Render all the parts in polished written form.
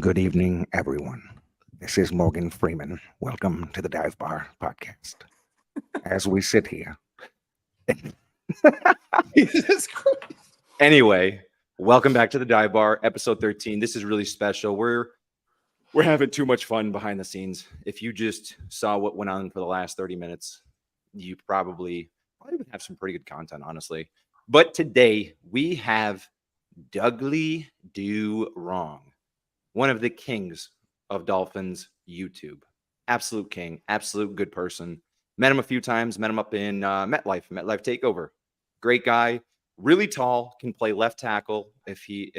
Good evening, everyone. This is Morgan Freeman. Welcome to the Dive Bar podcast. As we sit here. Jesus Christ. Anyway, welcome back to the Dive Bar, episode 13. This is really special. We're having too much fun behind the scenes. If you just saw what went on for the last 30 minutes, you probably would have some pretty good content, honestly. But today we have DouglieDoWrong, one of the kings of Dolphins YouTube. Absolute king, absolute good person. Met him a few times, met him up in MetLife Takeover. Great guy, really tall, can play left tackle. If he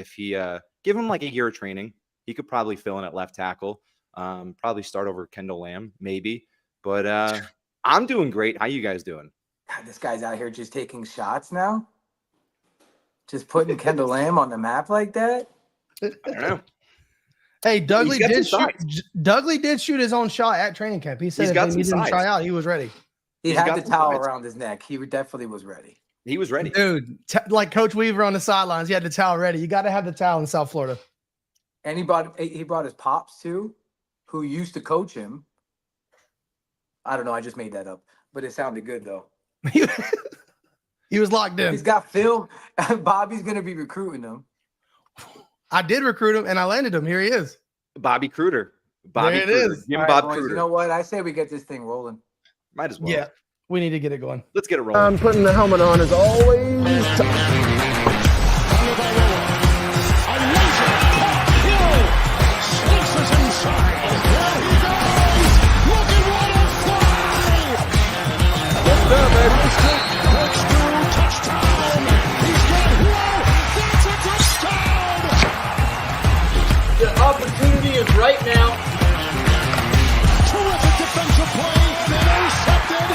give him like a year of training, he could probably fill in at left tackle. Probably start over Kendall Lamb, maybe. But I'm doing great. How you guys doing? God, this guy's out here just taking shots now. Just putting Kendall Lamb on the map like that. I don't know. Hey, Dougie did shoot his own shot at training camp. He said He's if got they some needed him to size. try out, he was ready. He He's had got the some towel size. around his neck. He definitely was ready. He was ready. Dude, like Coach Weaver on the sidelines, he had the towel ready. You got to have the towel in South Florida. And he brought his pops too, who used to coach him. I don't know. I just made that up, but it sounded good though. He was locked in. He's got film. Bobby's gonna be recruiting him. I did recruit him, and I landed him. Here he is. Bobby Cruder. Bobby There it Cruder. is. Give him All right, Bob boys, Cruder. you know what? I say we get this thing rolling. Might as well. Yeah, we need to get it going. Let's get it rolling. Putting the helmet on as always. The opportunity is right now. Terrific defensive play. Intercepted.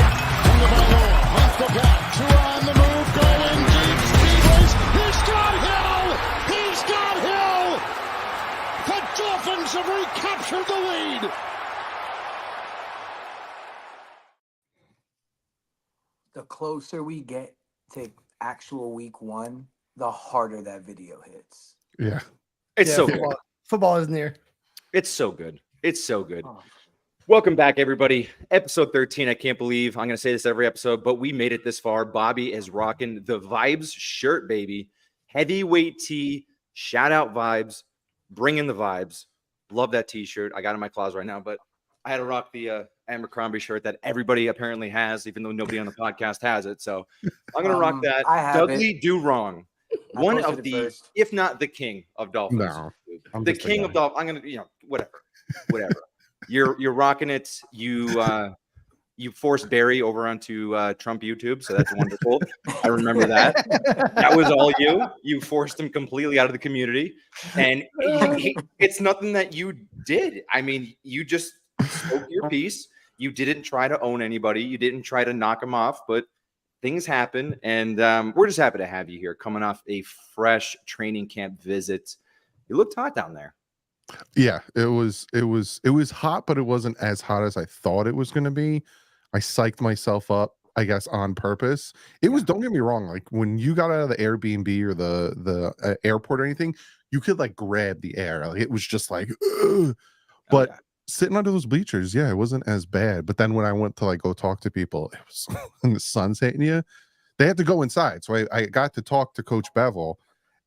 Off the back. Two on the move. Going deep. Speed race. He's got Hill. He's got Hill. The Dolphins have recaptured the lead. The closer we get to actual week one, the harder that video hits. Yeah. It's Yeah, so good. football is near. It's so good. It's so good. Oh. Welcome back, everybody. Episode 13. I can't believe I'm going to say this every episode, but we made it this far. Bobby is rocking the Vibes shirt, baby. Heavyweight tee. Shout out Vibes. Bring in the vibes. Love that t-shirt. I got it in my closet right now, but I had to rock the Abercrombie shirt that everybody apparently has, even though nobody on the podcast has it. So I'm going to rock that. I have DouglieDoWrong. I One posted of it the, first. if not the king of Dolphins. No, I'm The just a king guy. of Dolphins. I'm gonna, whatever. You're rocking it. You forced Barry over onto Trump YouTube, so that's wonderful. I remember that. That was all you. You forced him completely out of the community, and it's nothing that you did. I mean, you just spoke your piece. You didn't try to own anybody. You didn't try to knock him off, but things happen, and we're just happy to have you here, coming off a fresh training camp visit. You looked hot down there. Yeah, it was hot, but it wasn't as hot as I thought it was going to be. I psyched myself up, I guess, on purpose. It was, don't get me wrong, like when you got out of the Airbnb or the airport or anything, you could like grab the air. Like, it was just like, ugh. But sitting under those bleachers, yeah, it wasn't as bad. But then when I went to like go talk to people, it was when the sun's hitting you, they had to go inside. So I got to talk to Coach Bevel,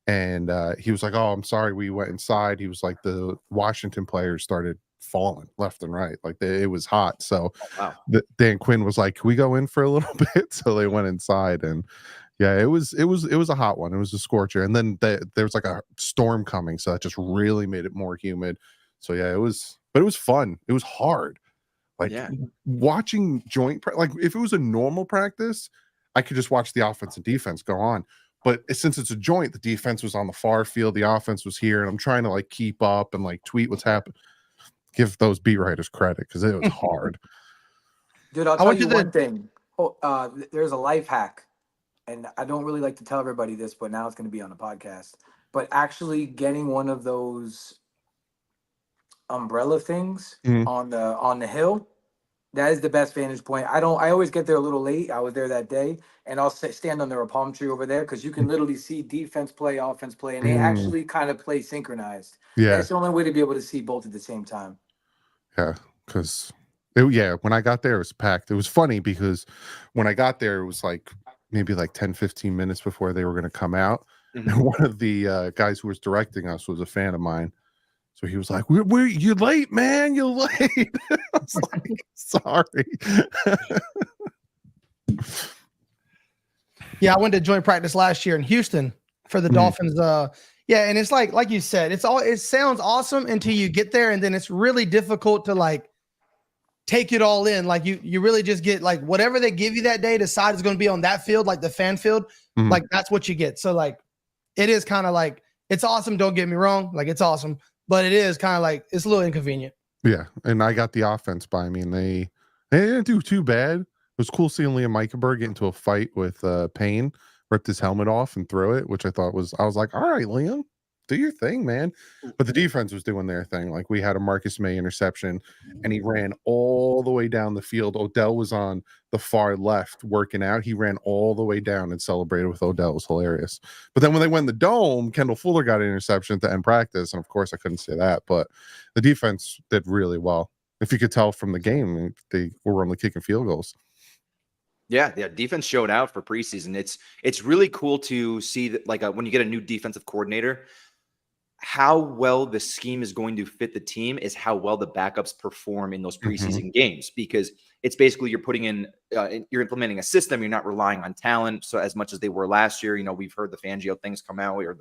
and he was like, "Oh, I'm sorry, we went inside." He was like, "The Washington players started falling left and right, like it was hot." So Wow. Dan Quinn was like, "Can we go in for a little bit?" So they went inside, and yeah, it was a hot one. It was a scorcher, and then there was like a storm coming, so that just really made it more humid. So yeah, it was fun. It was hard. Like watching joint like if it was a normal practice, I could just watch the offense and defense go on. But since it's a joint, the defense was on the far field, the offense was here, and I'm trying to like keep up and like tweet what's happening. Give those beat writers credit because it was hard. Dude, I'll tell you one thing. There's a life hack, and I don't really like to tell everybody this, but now it's going to be on the podcast. But actually getting one of those umbrella things on the hill That is the best vantage point. I always get there a little late. I was there that day, and I'll stand under a palm tree over there because you can literally see defense play, offense play, and they actually kind of play synchronized. And Yeah. it's the only way to be able to see both at the same time. Yeah. Because, when I got there, it was packed. It was funny because when I got there, it was like maybe like 10, 15 minutes before they were going to come out. Mhm. And one of the guys who was directing us was a fan of mine. So he was like, you're late, man. You're late. I was like, sorry. Yeah, I went to joint practice last year in Houston for the Dolphins. Yeah, and it's like you said, it sounds awesome until you get there, and then it's really difficult to like take it all in. Like you really just get like whatever they give you that day, decide is going to be on that field, like the fan field, like that's what you get. So like it is kind of like it's awesome. Don't get me wrong, like it's awesome, but it is kind of like it's a little inconvenient. Yeah, and I got the offense by me, and they didn't do too bad. It was cool seeing Liam Eichenberg get into a fight with Payne, ripped his helmet off and threw it, which I was like, all right, Liam, do your thing, man. But the defense was doing their thing. Like we had a Marcus May interception, and he ran all the way down the field. Odell was on the far left working out. He ran all the way down and celebrated with Odell. It was hilarious. But then when they went in the dome, Kendall Fuller got an interception to end practice, and of course I couldn't say that. But the defense did really well. If you could tell from the game, they were only kicking field goals. Yeah, defense showed out for preseason. It's really cool to see that, like when you get a new defensive coordinator, how well the scheme is going to fit the team is how well the backups perform in those preseason games, because it's basically you're putting in, you're implementing a system. You're not relying on talent so as much as they were last year. You know, we've heard the Fangio things come out, or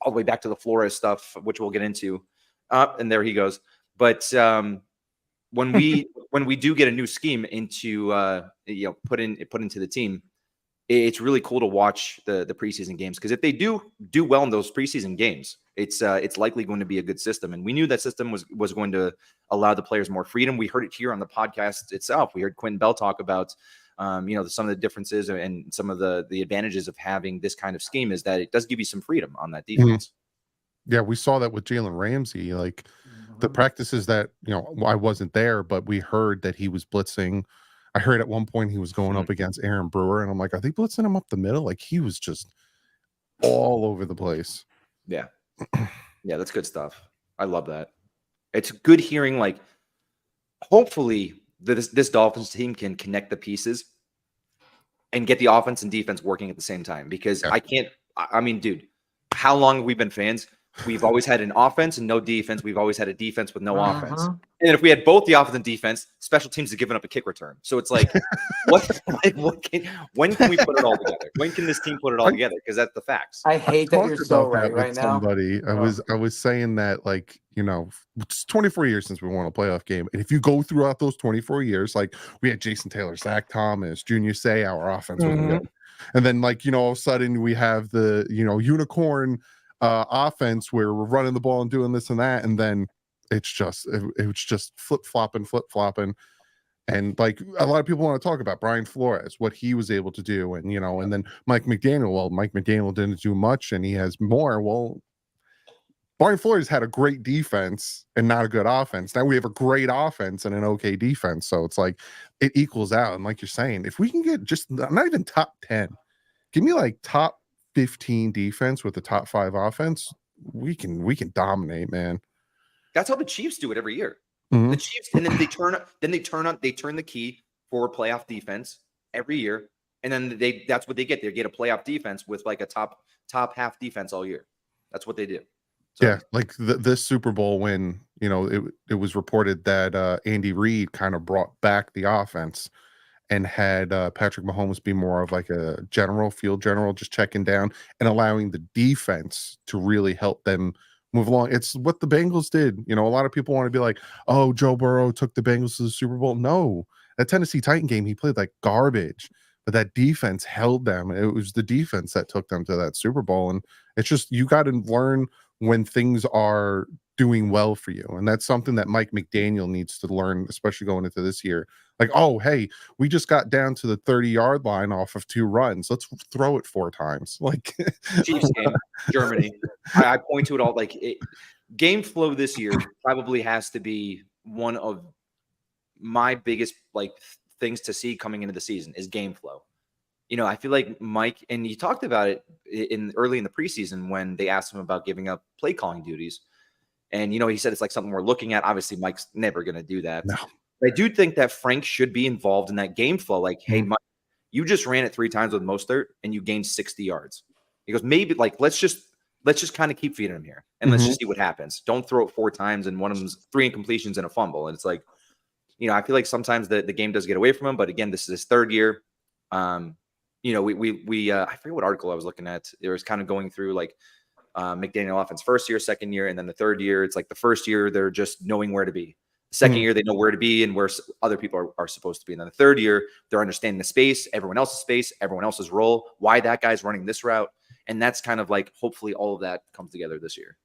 all the way back to the Flores stuff, which we'll get into. And there he goes. But when we do get a new scheme into put into the team, it's really cool to watch the preseason games, because if they do well in those preseason games, it's likely going to be a good system. And we knew that system was going to allow the players more freedom. We heard it here on the podcast itself. We heard Quentin Bell talk about some of the differences and some of the advantages of having this kind of scheme is that it does give you some freedom on that defense. Yeah, we saw that with Jalen Ramsey. Like the practices that, I wasn't there, but we heard that he was blitzing. I heard at one point he was going up against Aaron Brewer, and I'm like, are they blitzing him up the middle? Like he was just all over the place. Yeah. Yeah, that's good stuff. I love that. It's good hearing, like, hopefully this Dolphins team can connect the pieces and get the offense and defense working at the same time, because I mean, dude, how long have we been fans? We've always had an offense and no defense. We've always had a defense with no offense. And if we had both the offense and defense, special teams have given up a kick return. So it's like, when can we put it all together? When can this team put it all together? Because that's the facts. I hate that you're so right now. I was saying that, like, it's 24 years since we won a playoff game. And if you go throughout those 24 years, like we had Jason Taylor, Zach Thomas, Junior Say, our offense was good. And then, like, all of a sudden we have the, unicorn offense where we're running the ball and doing this and that, and then it's just flip-flopping. And like a lot of people want to talk about Brian Flores, what he was able to do, and and then Mike McDaniel. Well, Mike McDaniel didn't do much and he has more. Well, Brian Flores had a great defense and not a good offense. Now we have a great offense and an okay defense, so it's like it equals out. And like you're saying, if we can get just not even top 10, give me like top 15 defense with the top 5 offense, we can dominate, man. That's how the Chiefs do it every year. The Chiefs, and then they turn the key for playoff defense every year, and then that's what they get. They get a playoff defense with like a top half defense all year. That's what they do. So, yeah, like this Super Bowl win, it was reported that Andy Reid kind of brought back the offense and had Patrick Mahomes be more of like a field general, just checking down and allowing the defense to really help them move along. It's what the Bengals did. A lot of people want to be like, oh, Joe Burrow took the Bengals to the Super Bowl. No, that Tennessee Titan game, he played like garbage, but that defense held them. It was the defense that took them to that Super Bowl. And it's just, you got to learn when things are doing well for you. And that's something that Mike McDaniel needs to learn, especially going into this year. Like, oh, hey, we just got down to the 30-yard line off of 2 runs. Let's throw it 4 times. Like Chiefs game, Germany. I point to it all. Like game flow this year probably has to be one of my biggest like things to see coming into the season is game flow. You know, I feel like Mike, and he talked about it early in the preseason when they asked him about giving up play calling duties. And, you know, he said it's like something we're looking at. Obviously, Mike's never going to do that. No. But I do think that Frank should be involved in that game flow. Like, hey, Mike, you just ran it 3 times with Mostert and you gained 60 yards. He goes, maybe like, let's just kind of keep feeding him here and let's just see what happens. Don't throw it 4 times and one of them's 3 incompletions and a fumble. And it's like, you know, I feel like sometimes the game does get away from him, but again, this is his 3rd year. You know, we I forget what article I was looking at. It was kind of going through like McDaniel offense 1st year, 2nd year, and then the 3rd year. It's like the 1st year they're just knowing where to be. The 2nd year they know where to be and where other people are supposed to be. And then the 3rd year they're understanding the space, everyone else's role, why that guy's running this route, and that's kind of like hopefully all of that comes together this year.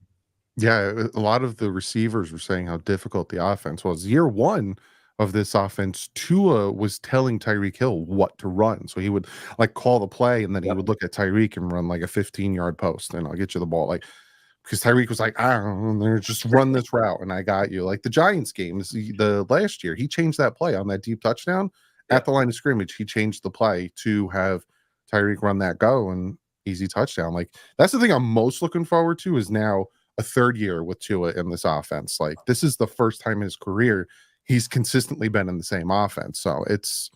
Yeah, a lot of the receivers were saying how difficult the offense was. Year 1 of this offense, Tua was telling Tyreek Hill what to run. So he would like call the play and then he would look at Tyreek and run like a 15-yard post and I'll get you the ball. Like, because Tyreek was like, I don't know, just run this route and I got you. Like the Giants game, the last year, he changed that play on that deep touchdown at the line of scrimmage. He changed the play to have Tyreek run that go and easy touchdown. Like that's the thing I'm most looking forward to is now a 3rd year with Tua in this offense. Like this is the first time in his career he's consistently been in the same offense. So it's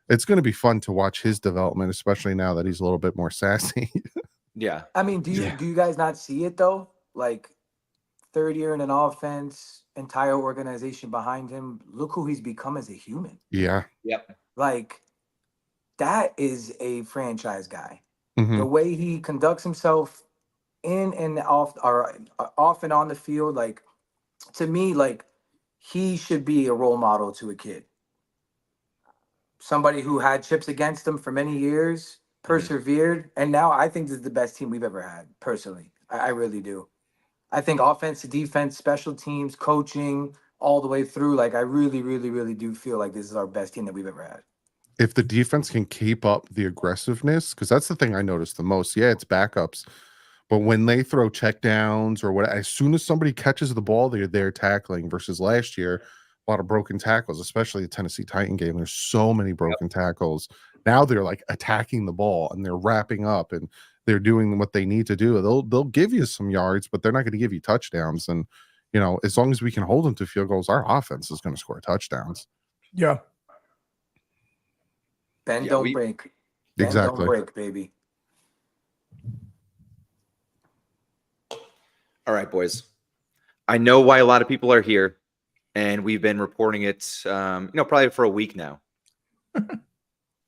going to be fun to watch his development, especially now that he's a little bit more sassy. Yeah. I mean, do you guys not see it though? Like 3rd year in an offense, entire organization behind him. Look who he's become as a human. Yeah. Yep. Like that is a franchise guy. Mhm. The way he conducts himself in and off and on the field, like to me, like he should be a role model to a kid. Somebody who had chips against him for many years, persevered, and now I think this is the best team we've ever had, personally. I really do. I think offense, defense, special teams, coaching, all the way through, like I really, really, really do feel like this is our best team that we've ever had. If the defense can keep up the aggressiveness, because that's the thing I noticed the most. Yeah, it's backups. But when they throw checkdowns or what, as soon as somebody catches the ball, they're there tackling versus last year, a lot of broken tackles, especially the Tennessee Titan game. There's so many broken tackles. Now they're like attacking the ball and they're wrapping up and they're doing what they need to do. They'll give you some yards, but they're not going to give you touchdowns. And, you know, as long as we can hold them to field goals, our offense is going to score touchdowns. Yeah. Bend don't break. Bend Exactly. don't break, baby. All right, boys. I know why a lot of people are here, and we've been reporting it, probably for a week now.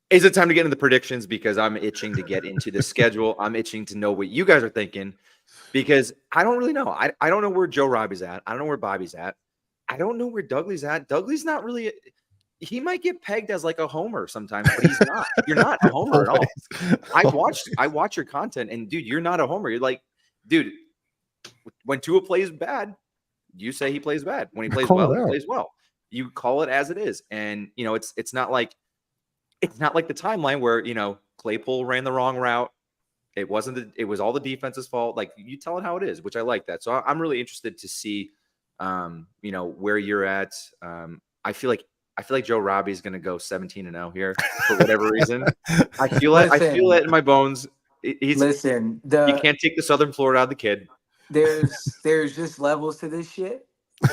Is it time to get into the predictions? Because I'm itching to get into the schedule. I'm itching to know what you guys are thinking because I don't really know. I don't know where Joe Robbie's at. I don't know where Bobby's at. I don't know where Douglie's at. Douglie's not really – he might get pegged as like a homer sometimes, but he's not. You're not a homer at all. I watch your content, and, dude, you're not a homer. You're like, dude – when Tua plays bad, you say he plays bad. When he plays well, he plays well. You call it as it is. And, you know, it's not like the timeline where, you know, Claypool ran the wrong route. It was all the defense's fault. Like you tell it how it is, which I like that. So I'm really interested to see, you know, where you're at. I feel like Joe Robbie is going to go 17-0 here for whatever reason. I feel it in my bones. You can't take the Southern Florida out of the kid. There's just levels to this shit,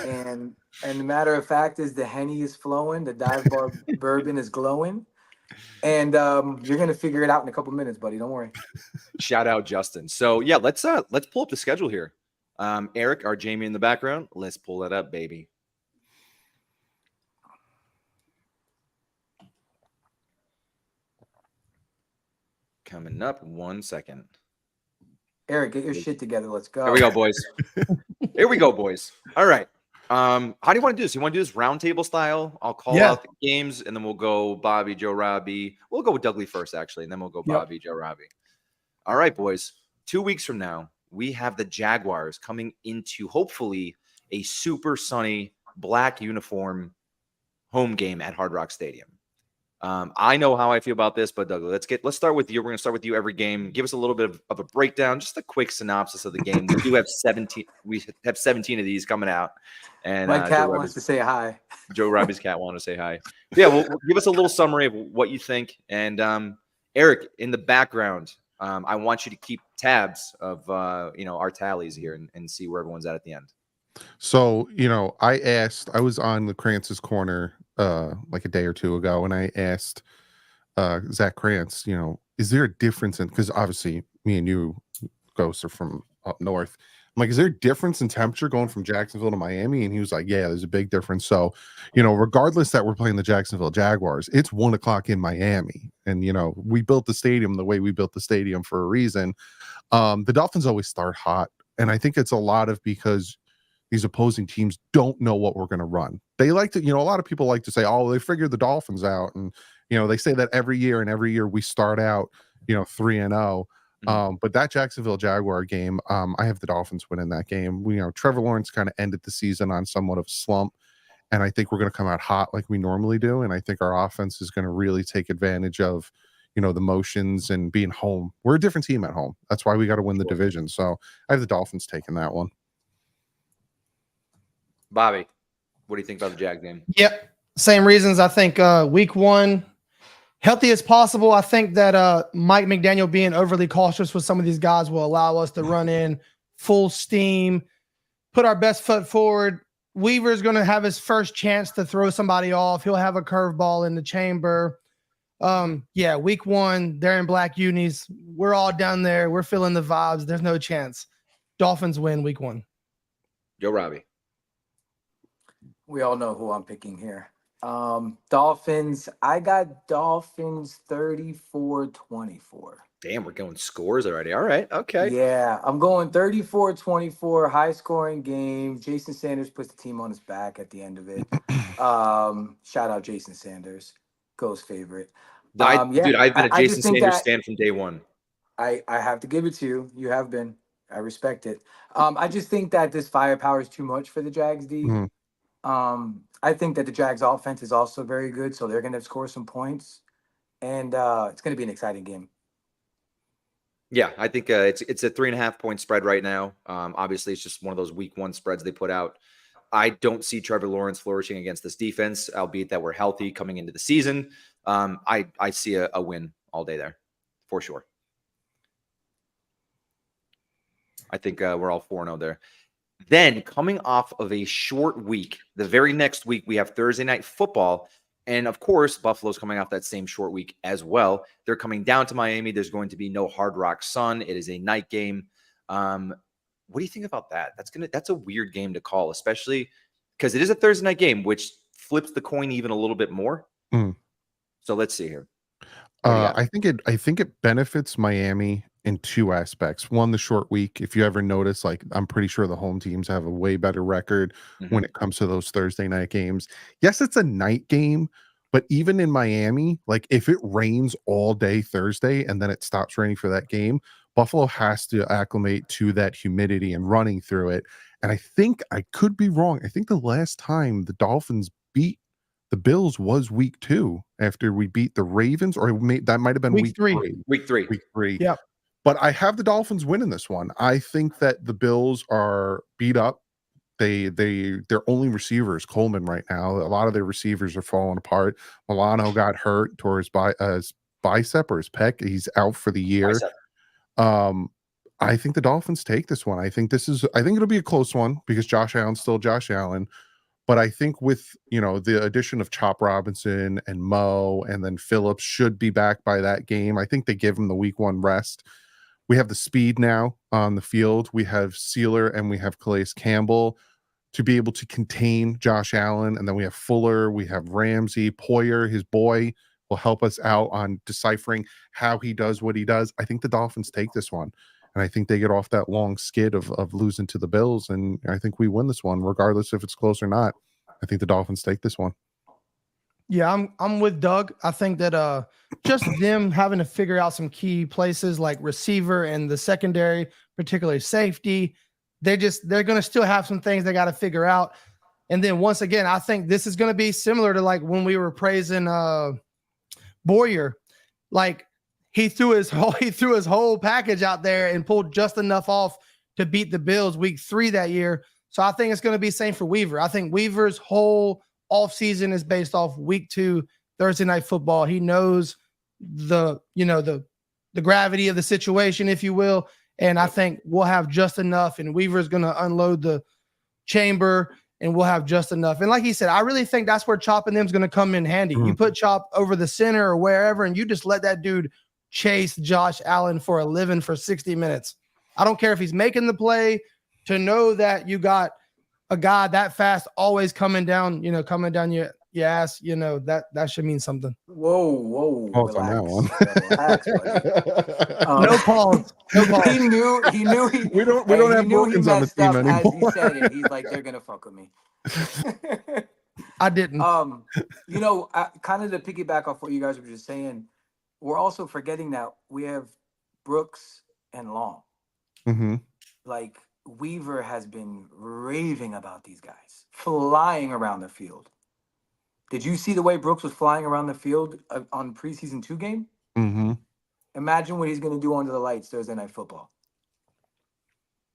and the matter of fact is the Henny is flowing, the dive bar bourbon is glowing, and you're gonna figure it out in a couple minutes, buddy. Don't worry. Shout out Justin. So yeah, let's pull up the schedule here. Eric, our Jamie in the background. Let's pull that up, baby. Coming up, 1 second. Eric, get your shit together. Let's go. Here we go, boys. Here we go, boys. All right. How do you want to do this? You want to do this roundtable style? I'll call out the games, and then we'll go Bobby, Joe, Robbie. We'll go with Douglie first, actually, and then we'll go Bobby, Joe, Robbie. All right, boys. 2 weeks from now, we have the Jaguars coming into hopefully a super sunny black uniform home game at Hard Rock Stadium. I know how I feel about this, but Douglie, let's start with you. We're going to start with you every game. Give us a little bit of a breakdown, just a quick synopsis of the game. We do have 17. We have 17 of these coming out, And My Joe cat wants Robbie's, to say hi. Joe Robbie's cat wanted to say hi. Yeah, well, give us a little summary of what you think. And Eric, in the background, I want you to keep tabs of our tallies here and see where everyone's at the end. So, I was on the Krantz's corner like a day or two ago, and I asked Zach Krantz, is there a difference in, because obviously me and you, Ghosts, are from up north. I'm like, is there a difference in temperature going from Jacksonville to Miami? And he was like, yeah, there's a big difference. So, regardless that we're playing the Jacksonville Jaguars, it's 1:00 in Miami. And, we built the stadium the way we built the stadium for a reason. The Dolphins always start hot. And I think it's a lot of because these opposing teams don't know what we're going to run. They like to, a lot of people like to say, oh, they figured the Dolphins out. And, they say that every year, and every year we start out, 3-0. But that Jacksonville Jaguar game, I have the Dolphins winning that game. Trevor Lawrence kind of ended the season on somewhat of a slump. And I think we're going to come out hot like we normally do. And I think our offense is going to really take advantage of, the motions and being home. We're a different team at home. That's why we got to win the division. So I have the Dolphins taking that one. Bobby, what do you think about the Jag game? Yep. Same reasons. I think week one, healthy as possible. I think that Mike McDaniel being overly cautious with some of these guys will allow us to run in full steam, put our best foot forward. Weaver's going to have his first chance to throw somebody off. He'll have a curveball in the chamber. Week one, they're in black unis. We're all down there. We're feeling the vibes. There's no chance. Dolphins win week one. Joe Robbie. We all know who I'm picking here. Dolphins. I got Dolphins 34-24. Damn, we're going scores already. All right. Okay. Yeah, I'm going 34-24, high scoring game. Jason Sanders puts the team on his back at the end of it. Shout out Jason Sanders, Ghost favorite. I've been a Jason Sanders stan from day one. I have to give it to you. You have been. I respect it. I just think that this firepower is too much for the Jags D. Mhm. I think that the Jags offense is also very good, so they're going to score some points, and it's going to be an exciting game. Yeah, I think it's a 3.5 point spread right now. Obviously, it's just one of those week one spreads they put out. I don't see Trevor Lawrence flourishing against this defense, albeit that we're healthy coming into the season. I see a win all day there for sure. I think we're all 4-0 there. Then coming off of a short week, the very next week, we have Thursday Night Football. And of course, Buffalo's coming off that same short week as well. They're coming down to Miami. There's going to be no Hard Rock Sun. It is a night game. What do you think about that? That's a weird game to call, especially because it is a Thursday night game, which flips the coin even a little bit more. So let's see here. I think it benefits Miami in two aspects. One, the short week. If you ever notice, I'm pretty sure the home teams have a way better record when it comes to those Thursday night games. Yes, it's a night game, but even in Miami, if it rains all day Thursday and then it stops raining for that game, Buffalo has to acclimate to that humidity and running through it. And I think I could be wrong. I think the last time the Dolphins beat the Bills was week 2 after we beat the Ravens, or that might have been week 3. Week three. Yeah. But I have the Dolphins winning this one. I think that the Bills are beat up. Their only receiver is Coleman right now. A lot of their receivers are falling apart. Milano got hurt towards his bicep or his pec. He's out for the year. Bicep. I think the Dolphins take this one. I think it'll be a close one because Josh Allen's still Josh Allen. But I think with, the addition of Chop Robinson and Mo, and then Phillips should be back by that game. I think they give him the week 1 rest. We have the speed now on the field. We have Sealer and we have Calais Campbell to be able to contain Josh Allen. And then we have Fuller, we have Ramsey, Poyer, his boy, will help us out on deciphering how he does what he does. I think the Dolphins take this one. And I think they get off that long skid of losing to the Bills. And I think we win this one, regardless if it's close or not. I think the Dolphins take this one. Yeah, I'm with Doug. I think that just them having to figure out some key places like receiver and the secondary, particularly safety, they're going to still have some things they got to figure out. And then once again, I think this is going to be similar to when we were praising Boyer. He threw his whole package out there and pulled just enough off to beat the Bills week 3 that year. So I think it's going to be same for Weaver. I think Weaver's whole offseason is based off week 2 Thursday night football. He knows the gravity of the situation, if you will. And I think we'll have just enough, and Weaver's going to unload the chamber, and we'll have just enough. And like he said, I really think that's where Chop and them is going to come in handy. You put Chop over the center or wherever, and you just let that dude chase Josh Allen for a living for 60 minutes. I don't care if he's making the play, to know that you got a guy that fast always coming down your ass, that should mean something. Whoa. Pause on that one. Relax, buddy. No pause. No pause. He knew. We don't have Wilkins on the messed team up anymore. as he said it. He's like, they're gonna fuck with me. I didn't. Kind of to piggyback off what you guys were just saying, we're also forgetting that we have Brooks and Long. Mm-hmm. Like, Weaver has been raving about these guys flying around the field. Did you see the way Brooks was flying around the field on preseason 2 game? Mm-hmm. Imagine what he's going to do under the lights Thursday night football.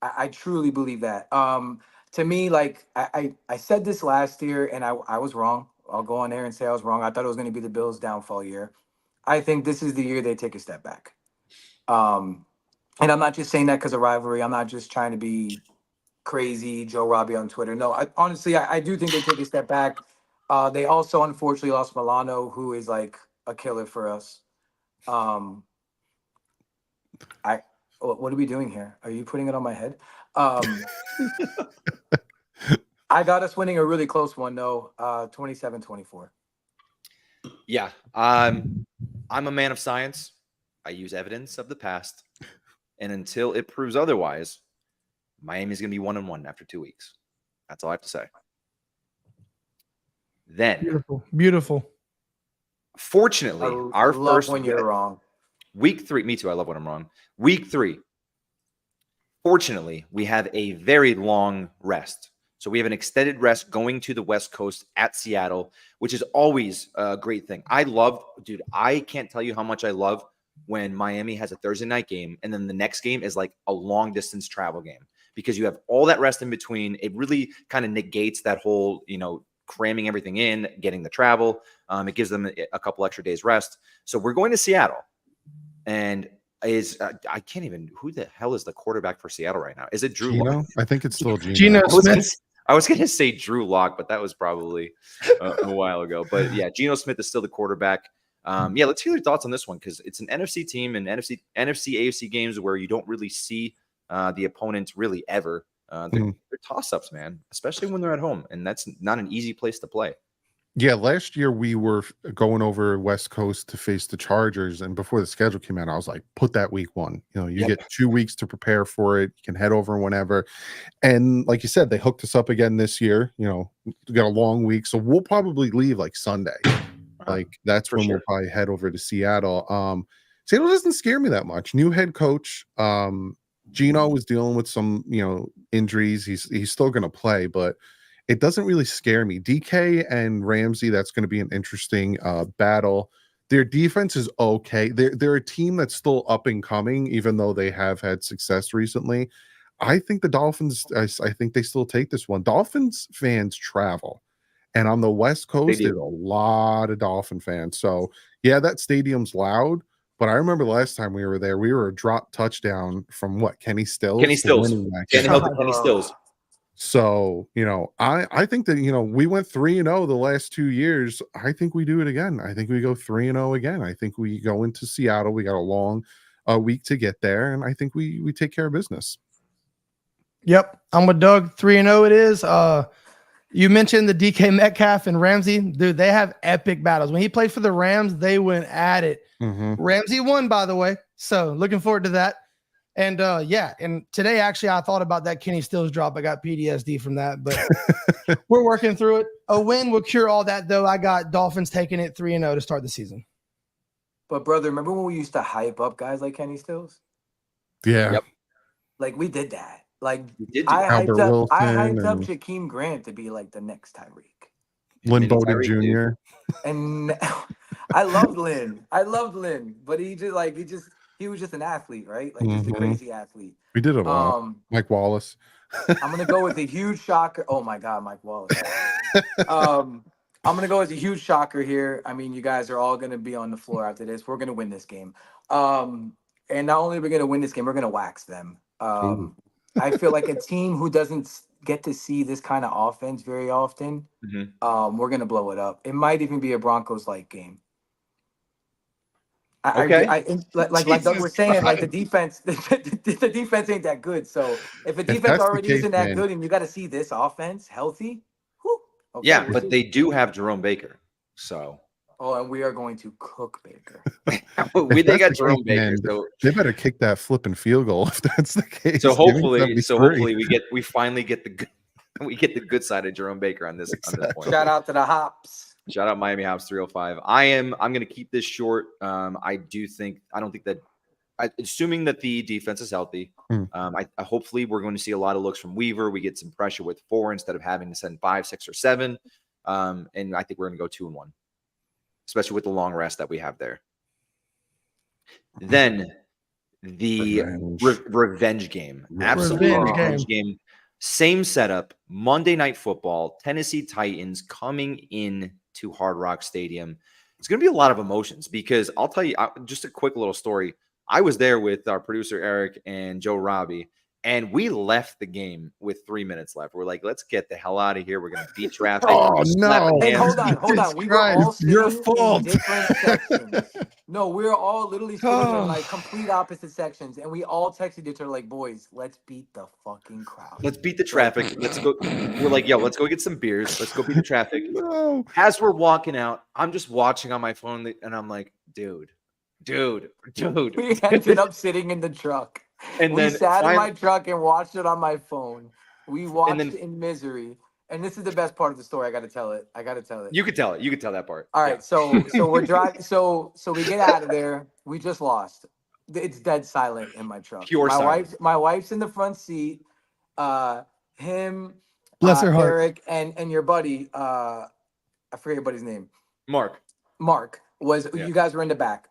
I truly believe that. To me, like I said this last year, and I was wrong. I'll go on there and say I was wrong. I thought it was going to be the Bills' downfall year. I think this is the year they take a step back. And I'm not just saying that because of rivalry. I'm not just trying to be crazy Joe Robbie on Twitter. No, honestly, I do think they take a step back. They also unfortunately lost Milano, who is like a killer for us. What are we doing here? Are you putting it on my head? I got us winning a really close one, though, 27-24. Yeah. I'm a man of science. I use evidence of the past. And until it proves otherwise, Miami's going to be 1-1 after 2 weeks. That's all I have to say. Then, Beautiful. Fortunately, our first when you're wrong. Week 3. Me too. I love when I'm wrong. Week 3. Fortunately, we have a very long rest. So we have an extended rest going to the West Coast at Seattle, which is always a great thing. I can't tell you how much I love when Miami has a Thursday night game and then the next game is like a long distance travel game, because you have all that rest in between. It really kind of negates that whole, cramming everything in, getting the travel. It gives them a couple extra days rest. So we're going to Seattle, and I can't even, who the hell is the quarterback for Seattle right now? Is it Drew Lock? I think it's still Geno. Geno Smith. I was going to say Drew Lock, but that was probably a while ago. But yeah, Geno Smith is still the quarterback. Let's hear your thoughts on this one, because it's an NFC team, and NFC AFC games where you don't really see the opponent really ever. They're toss-ups, man, especially when they're at home, and that's not an easy place to play. Yeah, last year we were going over West Coast to face the Chargers, and before the schedule came out, I was like, put that week 1. You get 2 weeks to prepare for it. You can head over whenever. And like you said, they hooked us up again this year. We got a long week, so we'll probably leave like Sunday. Like that's when we'll probably head over to Seattle. Seattle doesn't scare me that much. New head coach. Geno was dealing with some, injuries. He's still going to play, but it doesn't really scare me. DK and Ramsey, that's going to be an interesting battle. Their defense is okay. They're a team that's still up and coming, even though they have had success recently. I think the Dolphins, I think they still take this one. Dolphins fans travel. And on the West Coast, there's a lot of Dolphin fans. So, yeah, that stadium's loud. But I remember last time we were there, we were a drop touchdown from Kenny Stills? Kenny Stills. Kenny Stills. So, I think that, we went 3-0 the last 2 years. I think we do it again. I think we go 3-0 again. I think we go into Seattle. We got a long week to get there. And I think we take care of business. Yep. I'm with Doug. 3-0 it is. You mentioned the DK Metcalf and Ramsey. Dude, they have epic battles. When he played for the Rams, they went at it. Ramsey won, by the way. So looking forward to that. And and today, actually, I thought about that Kenny Stills drop. I got PTSD from that, but we're working through it. A win will cure all that, though. I got Dolphins taking it 3-0 to start the season. But, brother, remember when we used to hype up guys like Kenny Stills? Yeah. Yep. Like, we did that. Like, I hyped up Jakeem Grant to be like the next Tyreek. Lynn Bowden Jr. And I loved Lynn. But he was just an athlete, right? Like, just a crazy athlete. We did a lot. Mike Wallace. I'm gonna go with a huge shocker. Oh my God, Mike Wallace. I'm gonna go with a huge shocker here. I mean, you guys are all gonna be on the floor after this. We're gonna win this game. And not only are we gonna win this game, we're gonna wax them. I feel like a team who doesn't get to see this kind of offense very often, we're gonna blow it up. It might even be a Broncos-like game. Like Doug was saying, like the defense, the defense ain't that good. So if a defense that's the already case, isn't that man. good, and you got to see this offense healthy, whew, okay, Yeah, we'll but see. they do have Jerome Baker. So Oh, and we are going to cook Baker. they If got that's the Jerome case, Baker. man, So they better kick that flipping field goal if that's the case. so Give me hopefully 73. we finally get the good side of Jerome Baker on this point. Shout out to the Hops. Shout out Miami Hops 305. I'm going to keep this short. I don't think that assuming that the defense is healthy, I hopefully we're going to see a lot of looks from Weaver. We get some pressure with 4 instead of having to send 5, 6, or 7. And I think we're going to go 2-1, especially with the long rest that we have there. Then the revenge game. Absolutely revenge game. Same setup. Monday Night Football. Tennessee Titans coming in to Hard Rock Stadium. It's going to be a lot of emotions because I'll tell you just a quick little story. I was there with our producer Eric and Joe Robbie, and we left the game with 3 minutes left. We're like, let's get the hell out of here. We're going to beat traffic. Oh, no. Hey, hold on. We were all sitting Your fault. in different sections. No, we were all literally sitting in like complete opposite sections, and we all texted each other like, "Boys, let's beat the fucking crowd. Let's beat the traffic. Let's go." We're like, "Yo, let's go get some beers. Let's go beat the traffic." No. As we're walking out, I'm just watching on my phone, and I'm like, "Dude." We ended up sitting in the truck. And we then sat in my truck and watched it on my phone. We watched in misery. And this is the best part of the story. I got to tell it. You could tell it. You could tell that part. All right. So we're driving. So we get out of there. We just lost. It's dead silent in my truck. Pure silence. My wife's in the front seat. Him, Bless her heart. Eric, and your buddy. I forget your buddy's name. Mark was. Yeah. You guys were in the back.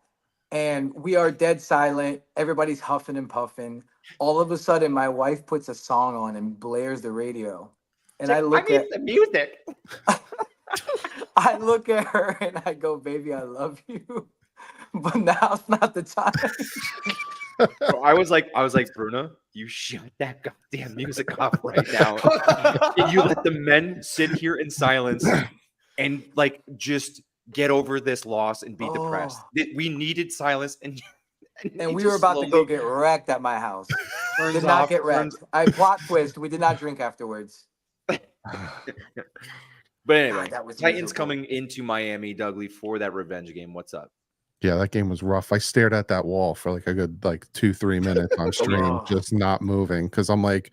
And we are dead silent. Everybody's huffing and puffing. All of a sudden, my wife puts a song on and blares the radio. And I look at the music. I look at her and I go, "Baby, I love you, but now's not the time." Bro, I was like, Bruna, you shut that goddamn music off right now. And you let the men sit here in silence and like just get over this loss and be depressed. We needed silence, and we were about to go get wrecked at my house. Did not get wrecked. I plot twist. We did not drink afterwards. But anyway, God, that was Titans miserable. coming into Miami, Dougley, for that revenge game. What's up? Yeah, that game was rough. I stared at that wall for like a good 2-3 minutes on stream, just not moving because I'm like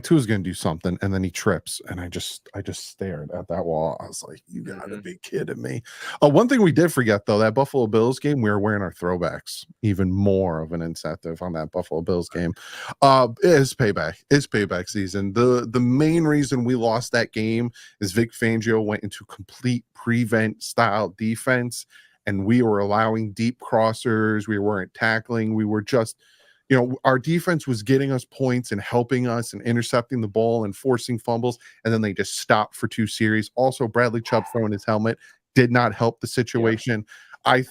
Tua's gonna do something, and then he trips, and I just stared at that wall. I was like, you gotta be kidding me. One thing we did forget though, that Buffalo Bills game, we were wearing our throwbacks. Even more of an incentive on that Buffalo Bills game. It's payback season. The main reason we lost that game is Vic Fangio went into complete prevent style defense, and we were allowing deep crossers. We weren't tackling. We were just, our defense was getting us points and helping us and intercepting the ball and forcing fumbles, and then they just stopped for 2 series. Also, Bradley Chubb throwing his helmet did not help the situation. Yeah. I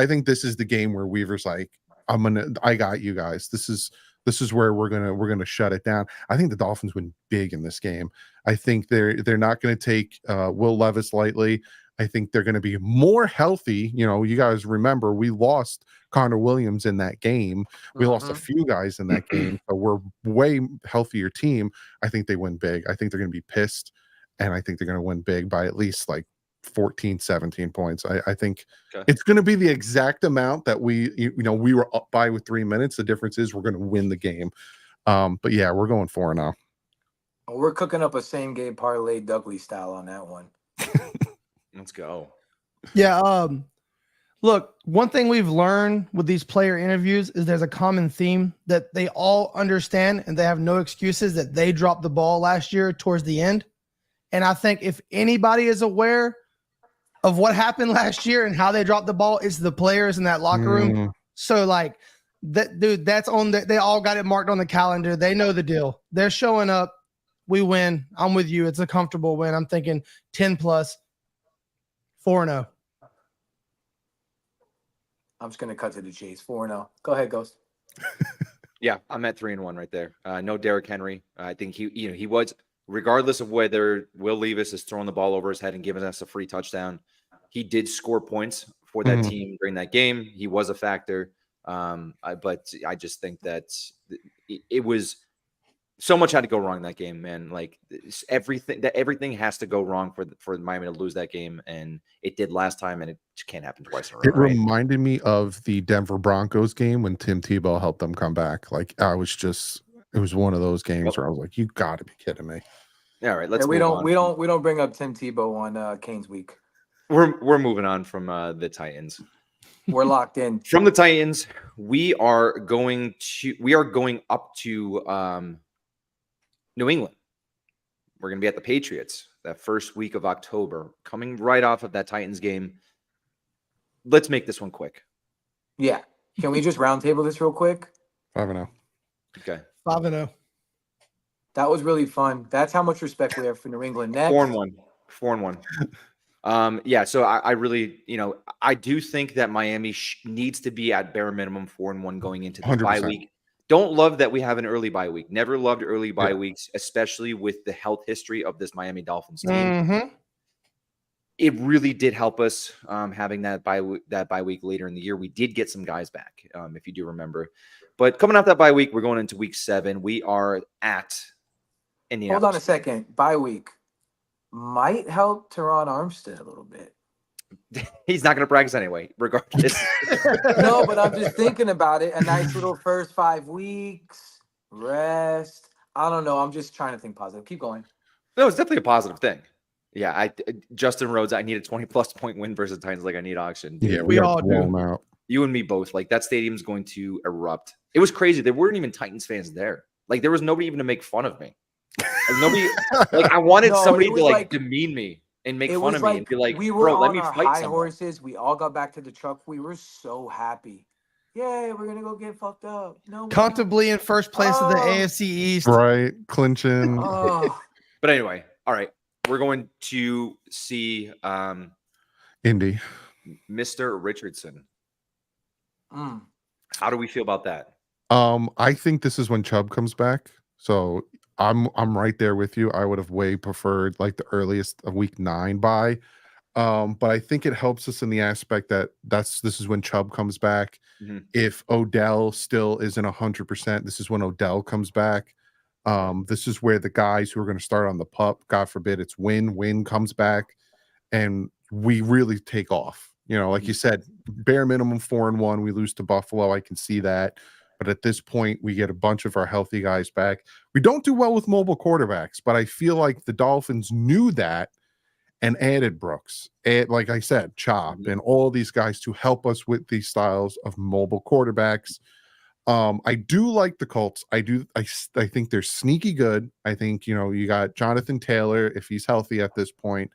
think this is the game where Weaver's like, I got you guys. This is where we're gonna shut it down. I think the Dolphins win big in this game. I think they're not going to take Will Levis lightly. I think they're going to be more healthy. You guys remember we lost Connor Williams in that game. We lost a few guys in that game. So we're way healthier team. I think they win big. I think they're going to be pissed, and I think they're going to win big by at least like 14, 17 points. I think it's going to be the exact amount that we were up by with 3 minutes. The difference is we're going to win the game. But yeah, we're going 4-0. We're cooking up a same game parlay Dougley style on that one. Let's go. Yeah. Look, one thing we've learned with these player interviews is there's a common theme that they all understand, and they have no excuses that they dropped the ball last year towards the end. And I think if anybody is aware of what happened last year and how they dropped the ball, it's the players in that locker room. So like That dude, that's on they all got it marked on the calendar. They know the deal. They're showing up. We win. I'm with you. It's a comfortable win. I'm thinking 10 plus 4-0. I'm just gonna cut to the chase. 4-0. Go ahead, Ghost. Yeah, I'm at 3-1 right there. No Derrick Henry. I think he was, regardless of whether Will Levis is throwing the ball over his head and giving us a free touchdown, he did score points for that team during that game. He was a factor. But I just think that it was so much had to go wrong in that game, man. Like everything has to go wrong for Miami to lose that game, and it did last time, and it just can't happen twice in a row. It reminded me of the Denver Broncos game when Tim Tebow helped them come back. Like it was one of those games where I was like, "You got to be kidding me!" All right, let's. We don't bring up Tim Tebow on Canes Week. We're moving on from the Titans. We're locked in. From the Titans, we are going up to New England. We're going to be at the Patriots that first week of October, coming right off of that Titans game. Let's make this one quick. Yeah. Can we just roundtable this real quick? 5-0. Okay. 5-0. That was really fun. That's how much respect we have for New England. Next. 4-1. Yeah, so I really, I do think that Miami needs to be at bare minimum 4-1 going into the bye week. Don't love that we have an early bye week. Never loved early bye weeks, especially with the health history of this Miami Dolphins team. Mm-hmm. It really did help us having that bye week later in the year. We did get some guys back, if you do remember. But coming off that bye week, we're going into week 7. We are at Indianapolis. Hold on a second. Bye week might help Teron Armstead a little bit. He's not going to practice anyway, regardless. No, but I'm just thinking about it. A nice little first 5 weeks, rest. I don't know. I'm just trying to think positive. Keep going. No, it's definitely a positive thing. Yeah, Justin Rhodes, I need a 20-plus point win versus Titans like I need auction. Yeah, we all do. Out. You and me both. Like, that stadium's going to erupt. It was crazy. There weren't even Titans fans there. Like, there was nobody even to make fun of me. Like, nobody. Like, I wanted somebody to like demean me and make fun of me and be like, we were bro, on let me our fight high someone. horses. We all got back to the truck. We were so happy. Yeah, we're gonna go get fucked up. No, Comfortably in first place of the AFC East. Right, clinching. Oh. But anyway, all right. We're going to see Indy. Mr. Richardson. Mm. How do we feel about that? I think this is when Chubb comes back. So I'm right there with you. I would have way preferred like the earliest of week 9 bye. But I think it helps us in the aspect that this is when Chubb comes back. Mm-hmm. If Odell still isn't 100%, this is when Odell comes back. This is where the guys who are going to start on the pup, God forbid it's Win comes back, and we really take off. Like you said, bare minimum 4-1. We lose to Buffalo. I can see that. But at this point, we get a bunch of our healthy guys back. We don't do well with mobile quarterbacks, but I feel like the Dolphins knew that and added Brooks, and like I said, Chop, and all these guys to help us with these styles of mobile quarterbacks. I do like the Colts. I think they're sneaky good. I think, you got Jonathan Taylor, if he's healthy at this point.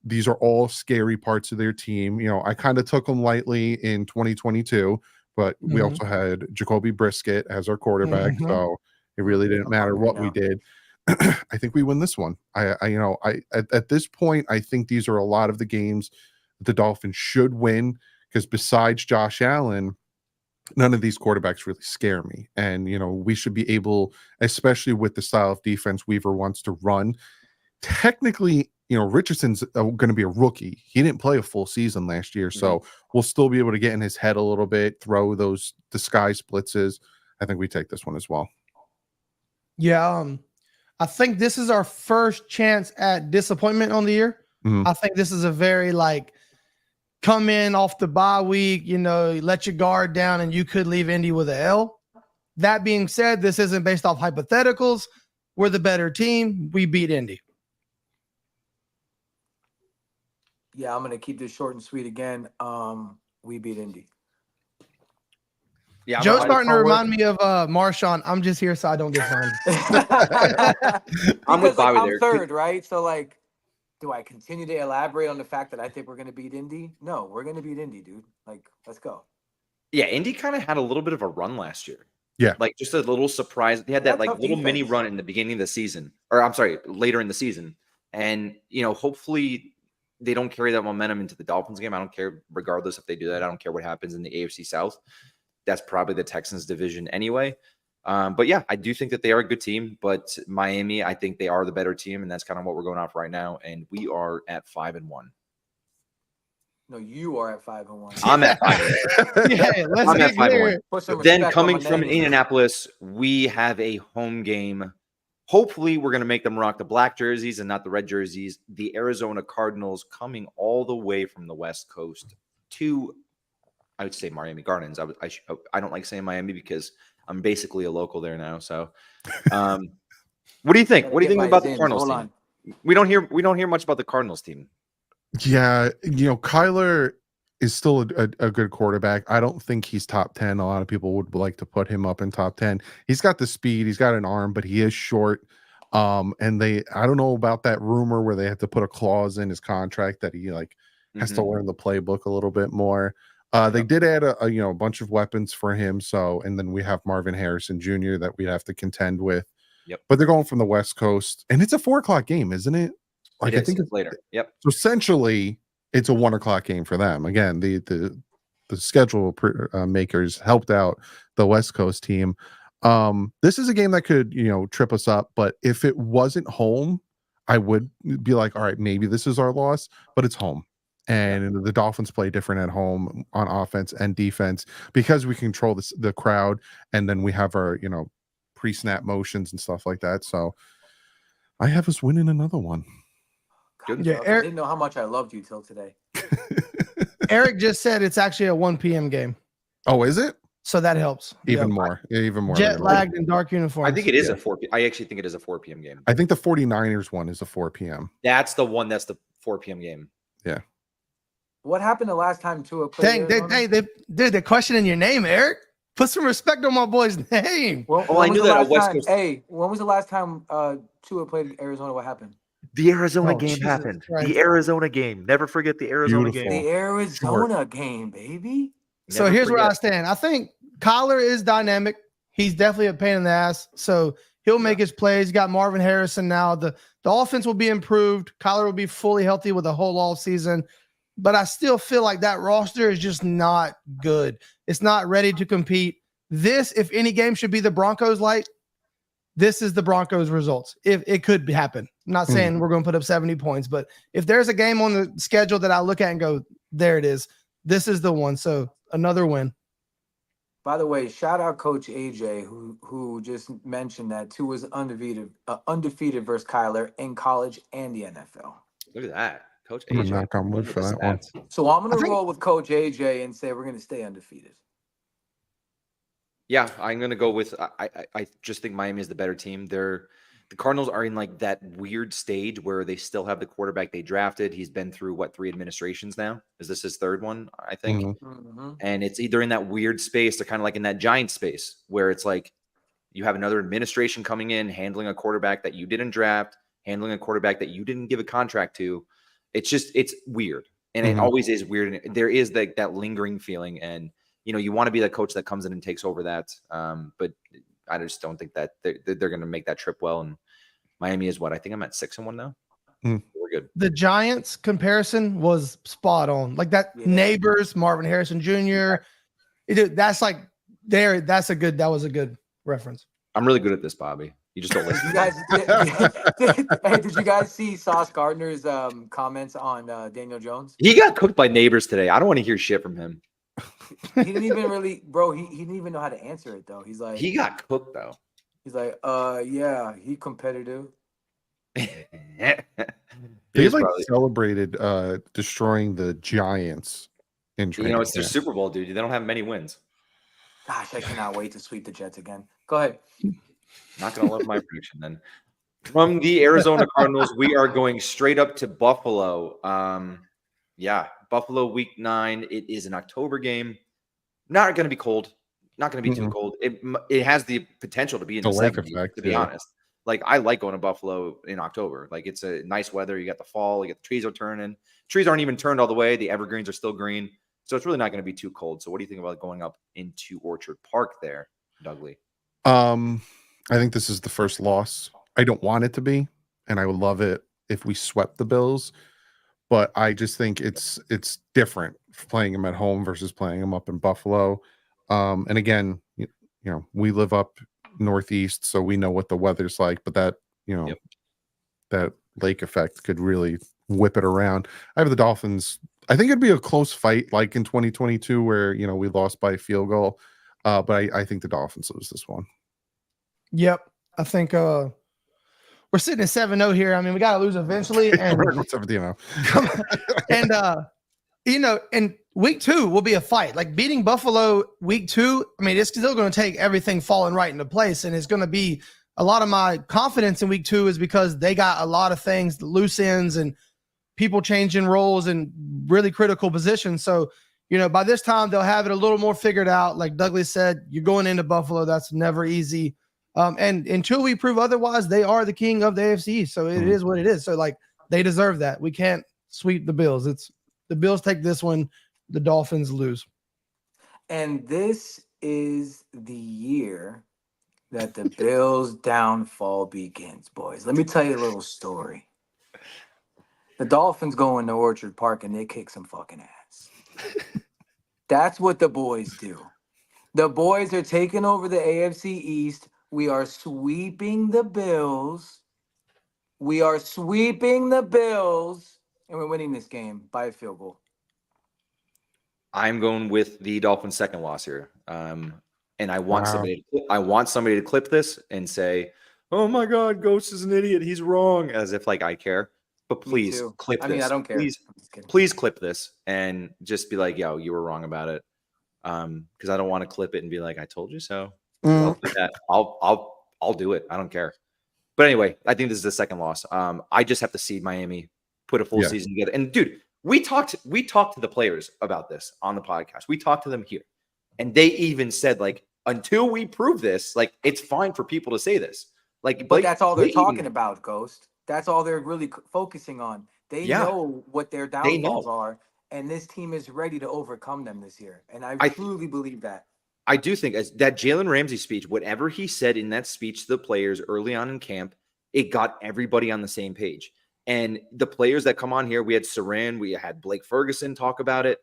These are all scary parts of their team. I kind of took them lightly in 2022, but we also had Jacoby Brissett as our quarterback, so it really didn't matter what we did. I think we win this one. At this point, I think these are a lot of the games that the Dolphins should win, because besides Josh Allen, none of these quarterbacks really scare me. And, we should be able, especially with the style of defense Weaver wants to run. Technically, Richardson's going to be a rookie. He didn't play a full season last year, so we'll still be able to get in his head a little bit, throw those disguise blitzes. I think we take this one as well. Yeah, I think this is our first chance at disappointment on the year. I think this is a very come in off the bye week, let your guard down and you could leave Indy with an L. That being said, this isn't based off hypotheticals. We're the better team. We beat Indy. Yeah, I'm going to keep this short and sweet again. We beat Indy. Yeah, Joe's starting to remind me of Marshawn. I'm just here so I don't get fined. I'm with Bobby I'm there. third, right? So, do I continue to elaborate on the fact that I think we're going to beat Indy? No, we're going to beat Indy, dude. Let's go. Yeah, Indy kind of had a little bit of a run last year. Yeah. Like just a little surprise. They had that That's like tough little mini defense. run in the beginning of the season, or I'm sorry, later in the season. And hopefully they don't carry that momentum into the Dolphins game. I don't care, regardless if they do that. I don't care what happens in the AFC South. That's probably the Texans division anyway. But yeah, I do think that they are a good team. But Miami, I think they are the better team, and that's kind of what we're going off right now. And we are at 5-1. No, you are at 5-1. I'm at 5-1. Yeah, let's I'm get at 5-1. clear. Put some Then respect on coming my from name. Indianapolis, we have a home game. Hopefully, we're going to make them rock the black jerseys and not the red jerseys. The Arizona Cardinals coming all the way from the West Coast to, I would say, Miami Gardens. I don't like saying Miami because I'm basically a local there now. So, what do you think? Gotta What do you get think my about the Zins. Cardinals Hold team? on. We don't hear much about the Cardinals team. Yeah, Kyler is still a good quarterback. I don't think he's top 10. A lot of people would like to put him up in top 10. He's got the speed, he's got an arm, but he is short. And I don't know about that rumor where they have to put a clause in his contract that he has to learn the playbook a little bit more. They did add a bunch of weapons for him. So, and then we have Marvin Harrison Jr. that we have to contend with. Yep. But they're going from the West Coast, and it's a 4:00 game, isn't it? I think it's later. Yep. So essentially, it's a 1:00 game for them. Again, the schedule makers helped out the West Coast team. This is a game that could trip us up, but if it wasn't home, I would be like, all right, maybe this is our loss, but it's home. And the Dolphins play different at home on offense and defense because we control the crowd, and then we have our pre-snap motions and stuff like that. So I have us winning another one. God, Yeah, I Eric- didn't know how much I loved you till today. Eric just said it's actually a 1 p.m. game, Oh, is it? so that helps. Even Yep. more. Even more. Jet lagged in dark uniforms. I think it is a 4 p.m. I actually think it is a 4 p.m. game. I think the 49ers one is a 4 p.m. That's the one. That's the 4 p.m. game. What happened the last time Tua played? Dang, they're questioning your name, Eric. Put some respect on my boy's name. Well, Oh, I knew that at West Coast. Hey, when was the last time Tua played Arizona? What happened? The Arizona Oh, game Jesus happened. Christ. The Arizona game. Never forget the Arizona Beautiful. game. The Arizona game, baby. So Never here's where I forget. stand. I think Kyler is dynamic. He's definitely a pain in the ass. So he'll make his plays. Got Marvin Harrison now. The offense will be improved. Kyler will be fully healthy with a whole off season. But I still feel like that roster is just not good. It's not ready to compete. This, if any game should be the Broncos like, this is the Broncos results. If it could happen. I'm not saying we're going to put up 70 points, but if there's a game on the schedule that I look at and go, there it is. This is the one. So another win. By the way, shout out Coach AJ who just mentioned that Tua was undefeated versus Kyler in college and the NFL. Look at that. Coach I'm gonna AJ. knock on wood Look for at that the one. stats. So I'm I gonna think- roll with Coach AJ and say we're gonna stay undefeated. Yeah, I'm gonna go with. I just think Miami is the better team. The Cardinals are in like that weird stage where they still have the quarterback they drafted. He's been through 3 administrations now. Is this his third one? I think. Mhm. Mm-hmm. And it's either in that weird space or kind of like in that giant space where it's like you have another administration coming in, handling a quarterback that you didn't draft, handling a quarterback that you didn't give a contract to. It's weird. And it Mhm. always is weird. And there is that lingering feeling. And, you want to be the coach that comes in and takes over that. But I just don't think that they're going to make that trip well. And Miami is what? I think I'm at 6-1 now. Mm. We're good. The Giants comparison was spot on. Like that Yeah. neighbors, Marvin Harrison Jr. That's like there. That was a good reference. I'm really good at this, Bobby. You just don't listen. You guys, did you guys see Sauce Gardner's comments on Daniel Jones? He got cooked by neighbors today. I don't want to hear shit from him. He didn't even really, bro. He didn't even know how to answer it though. He's like, He got cooked though. he's like, yeah, he competitive. He They was like probably- celebrated destroying the Giants in training. it's their camp. Super Bowl, dude. They don't have many wins. Gosh, I cannot wait to sweep the Jets again. Go ahead. Not gonna love my prediction then. From the Arizona Cardinals, we are going straight up to Buffalo. Buffalo Week 9. It is an October game. Not going to be cold. Not going to be too cold. It has the potential to be in the The lake 70s, effect, to be yeah. honest. Like I like going to Buffalo in October. Like it's a nice weather. You got the fall. You got the trees are turning. Trees aren't even turned all the way. The evergreens are still green. So it's really not going to be too cold. So what do you think about going up into Orchard Park there, Dougley? I think this is the first loss. I don't want it to be, and I would love it if we swept the Bills. But I just think it's different playing them at home versus playing them up in Buffalo. And again, you know, we live up northeast, so we know what the weather's like. But that, you know, Yep. that lake effect could really whip it around. I have the Dolphins. I think it'd be a close fight, like in 2022, where you know we lost by a field goal. But I think the Dolphins lose this one. Yep. I think we're sitting at 7-0 here. I mean, we got to lose eventually. And and you know, and week 2 will be a fight. Like beating Buffalo week 2, I mean, it's still going to take everything falling right into place, and it's going to be a lot of my confidence in week 2 is because they got a lot of things, loose ends and people changing roles in really critical positions. So, you know, by this time they'll have it a little more figured out. Like Douglas said, you're going into Buffalo. That's never easy. And until we prove otherwise, they are the king of the AFC. So it is what it is. So like they deserve that. We can't sweep the Bills. It's the Bills take this one. The Dolphins lose. And this is the year that the Bills' downfall begins, boys. Let me tell you a little story. The Dolphins go into Orchard Park and they kick some fucking ass. That's what the boys do. The boys are taking over the AFC East. We are sweeping the Bills. We are sweeping the Bills. And we're winning this game by a field goal. I'm going with the Dolphins' second loss here. And I want somebody to clip this and say, "Oh my God, Ghost is an idiot. He's wrong," as if like I care. But please clip this. I mean, I don't care. Please clip this and just be like, "Yo, you were wrong about it." Because I don't want to clip it and be like, "I told you so." I'll do that. I'll do it. I don't care. But anyway, I think this is the second loss. I just have to see Miami put a full season together. And dude, we talked to the players about this on the podcast. We talked to them here, and they even said like, until we prove this, like it's fine for people to say this. Like, but that's all they're talking about, Ghost. That's all they're really focusing on. They know what their downfalls are, and this team is ready to overcome them this year. And I truly believe that. I do think that Jalen Ramsey speech, whatever he said in that speech to the players early on in camp, it got everybody on the same page. And the players that come on here, we had Saran, we had Blake Ferguson talk about it.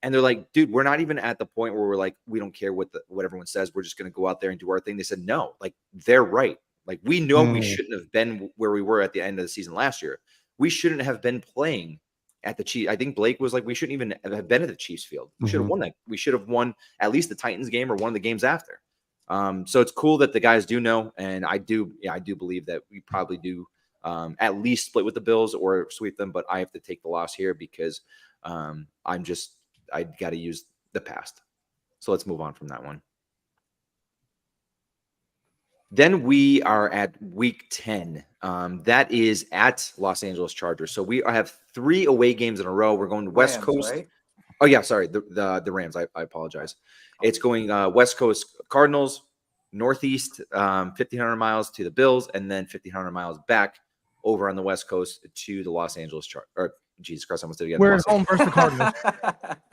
And they're like, dude, we're not even at the point where we're like, we don't care what everyone says. We're just going to go out there and do our thing. They said, no, like they're right. Like we know we shouldn't have been where we were at the end of the season last year. We shouldn't have been playing at the Chiefs. I think Blake was like, we shouldn't even have been at the Chiefs field. We should have won that. We should have won at least the Titans game or one of the games after. So it's cool that the guys do know. And I do believe that we probably do at least split with the Bills or sweep them. But I have to take the loss here because I got to use the past. So let's move on from that one. Then we are at week 10. That is at Los Angeles Chargers. So we have 3 away games in a row. We're going to West Coast. Right? Oh, yeah. Sorry. The Rams. I apologize. It's going West Coast Cardinals, Northeast, 1,500 miles to the Bills, and then 1,500 miles back over on the West Coast to the Los Angeles Chargers. Jesus Christ, I almost did it again. We're at home versus the Cardinals.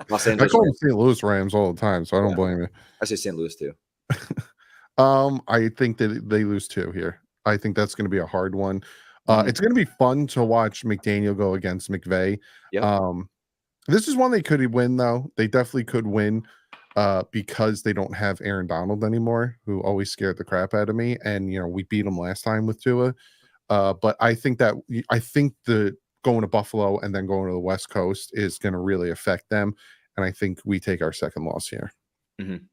Los Angeles. I call them St. Louis Rams all the time, so I don't blame you. I say St. Louis too. I think that they lose 2 here. I think that's going to be a hard one. It's going to be fun to watch McDaniel go against McVay. Yep. This is one they could win, though. They definitely could win because they don't have Aaron Donald anymore, who always scared the crap out of me. And, you know, we beat him last time with Tua. But I think the going to Buffalo and then going to the West Coast is going to really affect them. And I think we take our second loss here. Mm-hmm.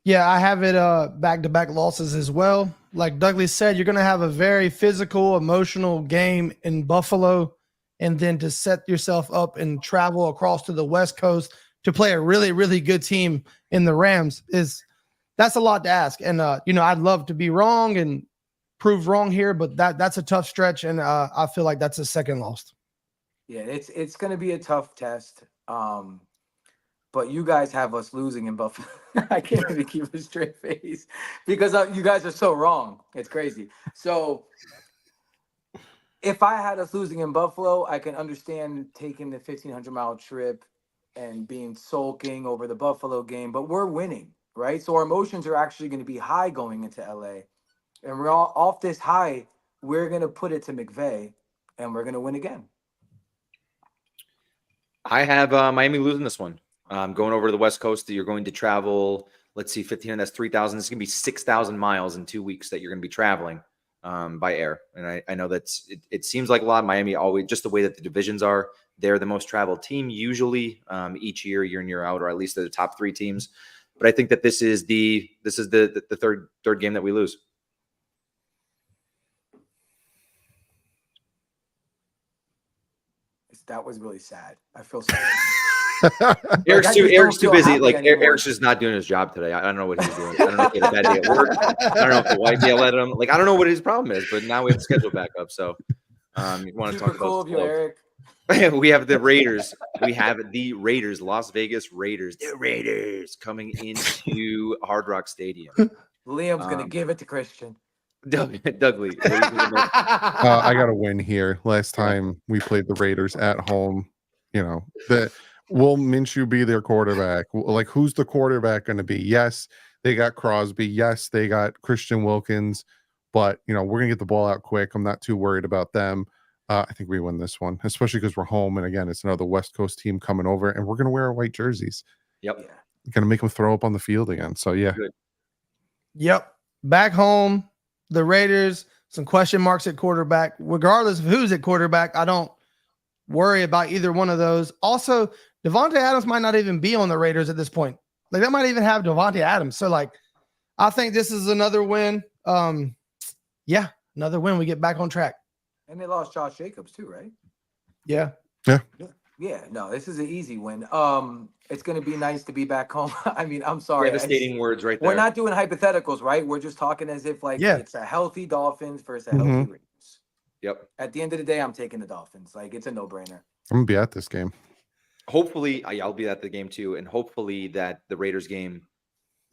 Yeah, I have it back-to-back losses as well. Like Douglas said, you're going to have a very physical, emotional game in Buffalo, and then to set yourself up and travel across to the West Coast to play a really, really good team in the Rams that's a lot to ask. And you know, I'd love to be wrong and prove wrong here, but that's a tough stretch, and I feel like that's a second loss. Yeah, it's going to be a tough test. But you guys have us losing in Buffalo. I can't even keep a straight face because you guys are so wrong. It's crazy. So if I had us losing in Buffalo, I can understand taking the 1,500-mile trip and being sulking over the Buffalo game, but we're winning, right? So our emotions are actually going to be high going into LA. And we're all off this high. We're going to put it to McVay and we're going to win again. I have Miami losing this one. Going over to the West Coast, you're going to travel, let's see, 15, that's 3,000. It's going to be 6,000 miles in 2 weeks that you're going to be traveling by air. And I know it seems like a lot. Miami always, just the way that the divisions are, they're the most traveled team usually each year in, year out, or at least they're the top 3 teams. But I think that this is the third game that we lose. That was really sad. I feel sorry. Eric's too busy. happy Like anymore. Eric's just not doing his job today. I don't know what he's doing. I don't know if he had a bad day at work. I don't know if the wife yelled at him. Like, I don't know what his problem is, but now we have the schedule back up. So you want to Super talk cool about of you, Eric. we have the Raiders. We have the Raiders, Las Vegas Raiders. The Raiders coming into Hard Rock Stadium. Liam's gonna give it to Christian. Dougley. I got to win here. Last time we played the Raiders at home, will Minshew be their quarterback? Like, who's the quarterback going to be? Yes, they got Crosby. Yes, they got Christian Wilkins. But, we're going to get the ball out quick. I'm not too worried about them. I think we win this one, especially because we're home. And again, it's another West Coast team coming over, and we're going to wear our white jerseys. Yep. Yeah. Going to make them throw up on the field again. So, yeah. Good. Yep. Back home, the Raiders, some question marks at quarterback. Regardless of who's at quarterback, I don't worry about either one of those. Also, Devontae Adams might not even be on the Raiders at this point. Like, they might even have Devontae Adams. So, I think this is another win. Another win. We get back on track. And they lost Josh Jacobs too, right? Yeah. Yeah, no, this is an easy win. It's going to be nice to be back home. I mean, I'm sorry. Devastating words right there. We're not doing hypotheticals, right? We're just talking as if it's a healthy Dolphins versus a healthy Raiders. Yep. At the end of the day, I'm taking the Dolphins. It's a no-brainer. I'm going to be at this game. Hopefully, I'll be at the game too. And hopefully that the Raiders game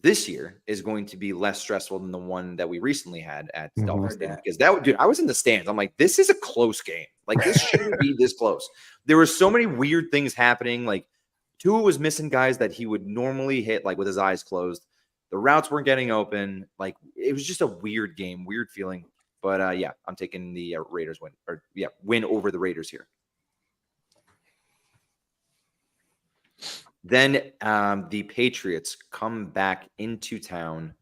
this year is going to be less stressful than the one that we recently had at the Dolphins Stadium. Because dude, I was in the stands. I'm like, this is a close game. Like, this shouldn't be this close. There were so many weird things happening. Like, Tua was missing guys that he would normally hit, like, with his eyes closed. The routes weren't getting open. Like, it was just a weird game, weird feeling. But I'm taking the Raiders win over the Raiders here. Then the Patriots come back into town.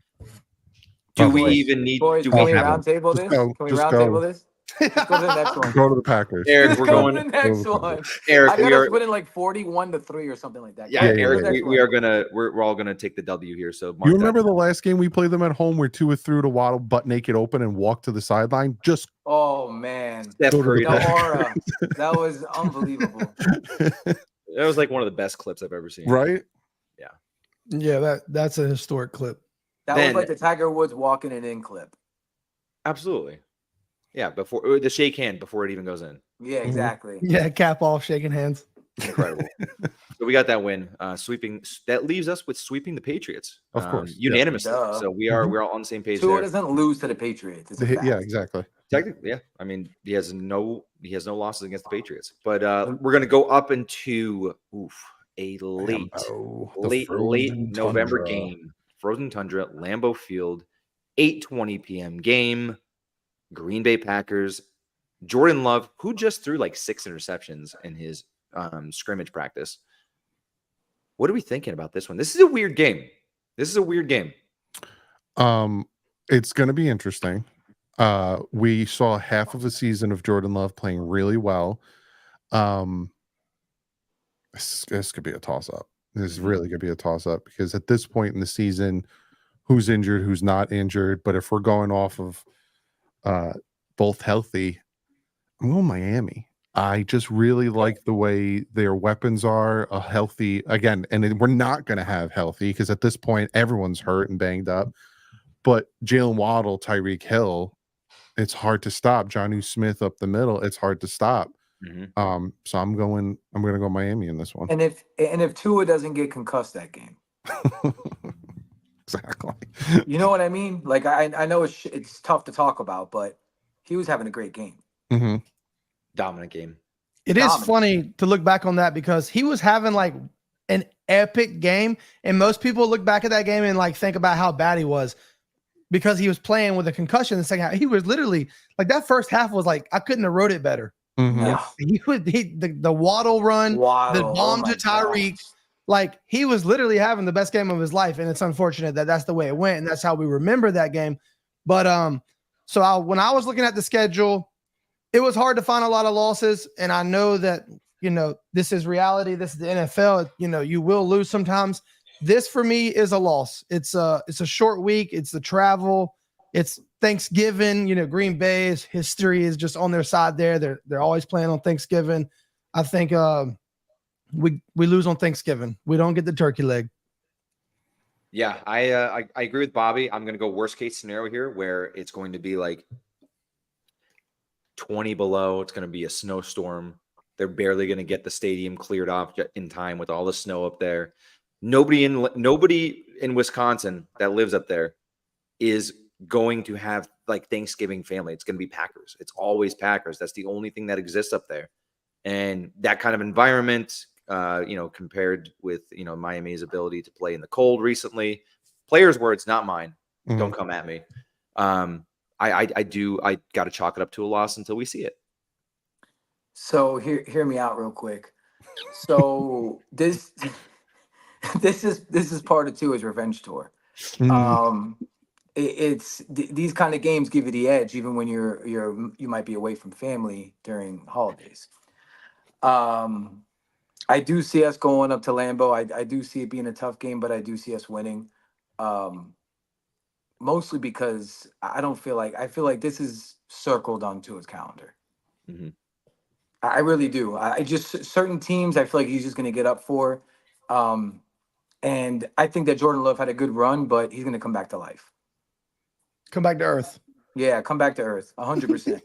Do we even need? Boys, Do can we we have? round table this? Can we round table this? Let's go to the next one. Go to the Packers. Eric, we're Go to going. the next one. Eric, I got us winning 41-3 or something like that. Yeah, Yeah, Eric, we are gonna. We're all gonna take the W here. So You remember the last game we played them at home where Tua threw to Waddle butt naked open and walked to the sideline? Just Oh man, Steph Curry. the aura. That was unbelievable. That was like one of the best clips I've ever seen. right? Yeah, that's a historic clip. That was like the Tiger Woods walking it in clip. Absolutely. Yeah, before the shake hand before it even goes in. Yeah, exactly. Yeah, cap off, shaking hands. Incredible. So we got that win. Sweeping. That leaves us with sweeping the Patriots. Of course, unanimously. Duh. So we're all on the same page Tua there. doesn't lose to the Patriots. It's a fact. Yeah, exactly. Technically, yeah. I mean, he has no losses against the Patriots. But we're gonna go up into a late November game. Frozen Tundra, Lambeau Field, 8:20 p.m. game. Green Bay Packers. Jordan Love, who just threw like 6 interceptions in his scrimmage practice. What are we thinking about this one? This is a weird game. It's going to be interesting. We saw half of a season of Jordan Love playing really well. This could be a toss-up. This is really going to be a toss-up because at this point in the season, who's injured, who's not injured. But if we're going off of both healthy, I'm going Miami. I just really like the way their weapons are healthy again. And we're not going to have healthy because at this point, everyone's hurt and banged up. But Jalen Waddle, Tyreek Hill, it's hard to stop. Jonnu Smith up the middle, it's hard to stop. So I'm going to go Miami in this one. And if Tua doesn't get concussed that game. Exactly. You know what I mean? Like I know it's tough to talk about, but he was having a great game. Dominant game. It is funny to look back on that because he was having like an epic game. And most people look back at that game and like think about how bad he was because he was playing with a concussion in the second half. He was literally like that first half was like, I couldn't have wrote it better. Mhm. Yeah. The Waddle run, the Waddle, bomb oh to my Tyreek. gosh. Like he was literally having the best game of his life. And it's unfortunate that that's the way it went. And that's how we remember that game. But when I was looking at the schedule, it was hard to find a lot of losses. And I know that, this is reality. This is the NFL. You will lose sometimes. This for me is a loss. It's a short week. It's the travel. It's Thanksgiving. Green Bay's history is just on their side there. They're always playing on Thanksgiving. I think we lose on Thanksgiving. We don't get the turkey leg. Yeah, I agree with Bobby. I'm going to go worst case scenario here where it's going to be like 20 below. It's going to be a snowstorm. They're barely going to get the stadium cleared off in time with all the snow up there. Nobody in Wisconsin that lives up there is going to have like Thanksgiving family. It's going to be Packers. It's always Packers. That's the only thing that exists up there. And that kind of environment, compared with, Miami's ability to play in the cold recently, players' words, not mine. Mhm. Don't come at me. I got to chalk it up to a loss until we see it. So hear me out real quick. So this is part of two is revenge tour. It's these kind of games give you the edge even when you might be away from family during holidays. I do see us going up to Lambeau. I do see it being a tough game, but I do see us winning. Mostly because I feel like this is circled onto his calendar. Mhm. I really do. I just certain teams I feel like he's just going to get up for. And I think that Jordan Love had a good run, but he's going to come back to life. Come back to earth. Yeah, come back to earth. 100%.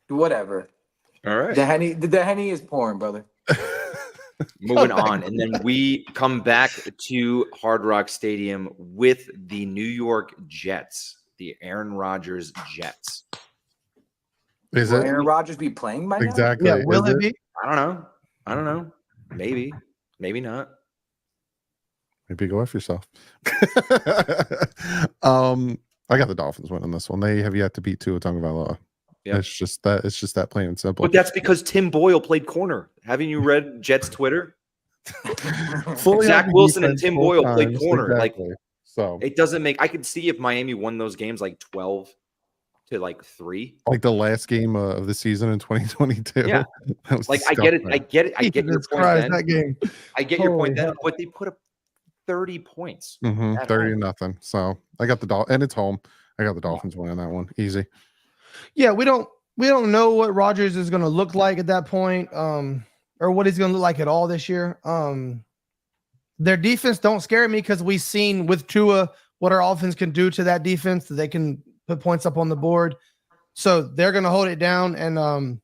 Whatever. All right. The Henny is pouring, brother. Moving on. And then we come back to Hard Rock Stadium with the New York Jets, the Aaron Rodgers Jets. Is Will it Aaron Rodgers be playing by now? exactly? Yeah, will Is it be? I don't know. Maybe not. Maybe go F yourself. I got the Dolphins winning this one. They have yet to beat Tua Tagovailoa. Yeah. It's just that plain and simple. But that's because Tim Boyle played corner. Haven't you read Jets Twitter? Fully Zach on Wilson and defense Tim both Boyle played times, corner. exactly. So It doesn't make. I could see if Miami won those games like 12 to 3. like the last game of the season in 2022. Yeah. That was Like I get it. I disgusting. get it. I get your Jesus point Christ, then. that game. I get your Holy point then. hell. But they put up 30 points. Mhm, at 30-0. So I got the Dolphins, and it's home. I got the Dolphins winning that one. Easy. Yeah, we don't know what Rodgers is going to look like at that point, or what he's going to look like at all this year. Their defense don't scare me because we've seen with Tua what our offense can do to that defense. They can put points up on the board, so they're going to hold it down. And I'm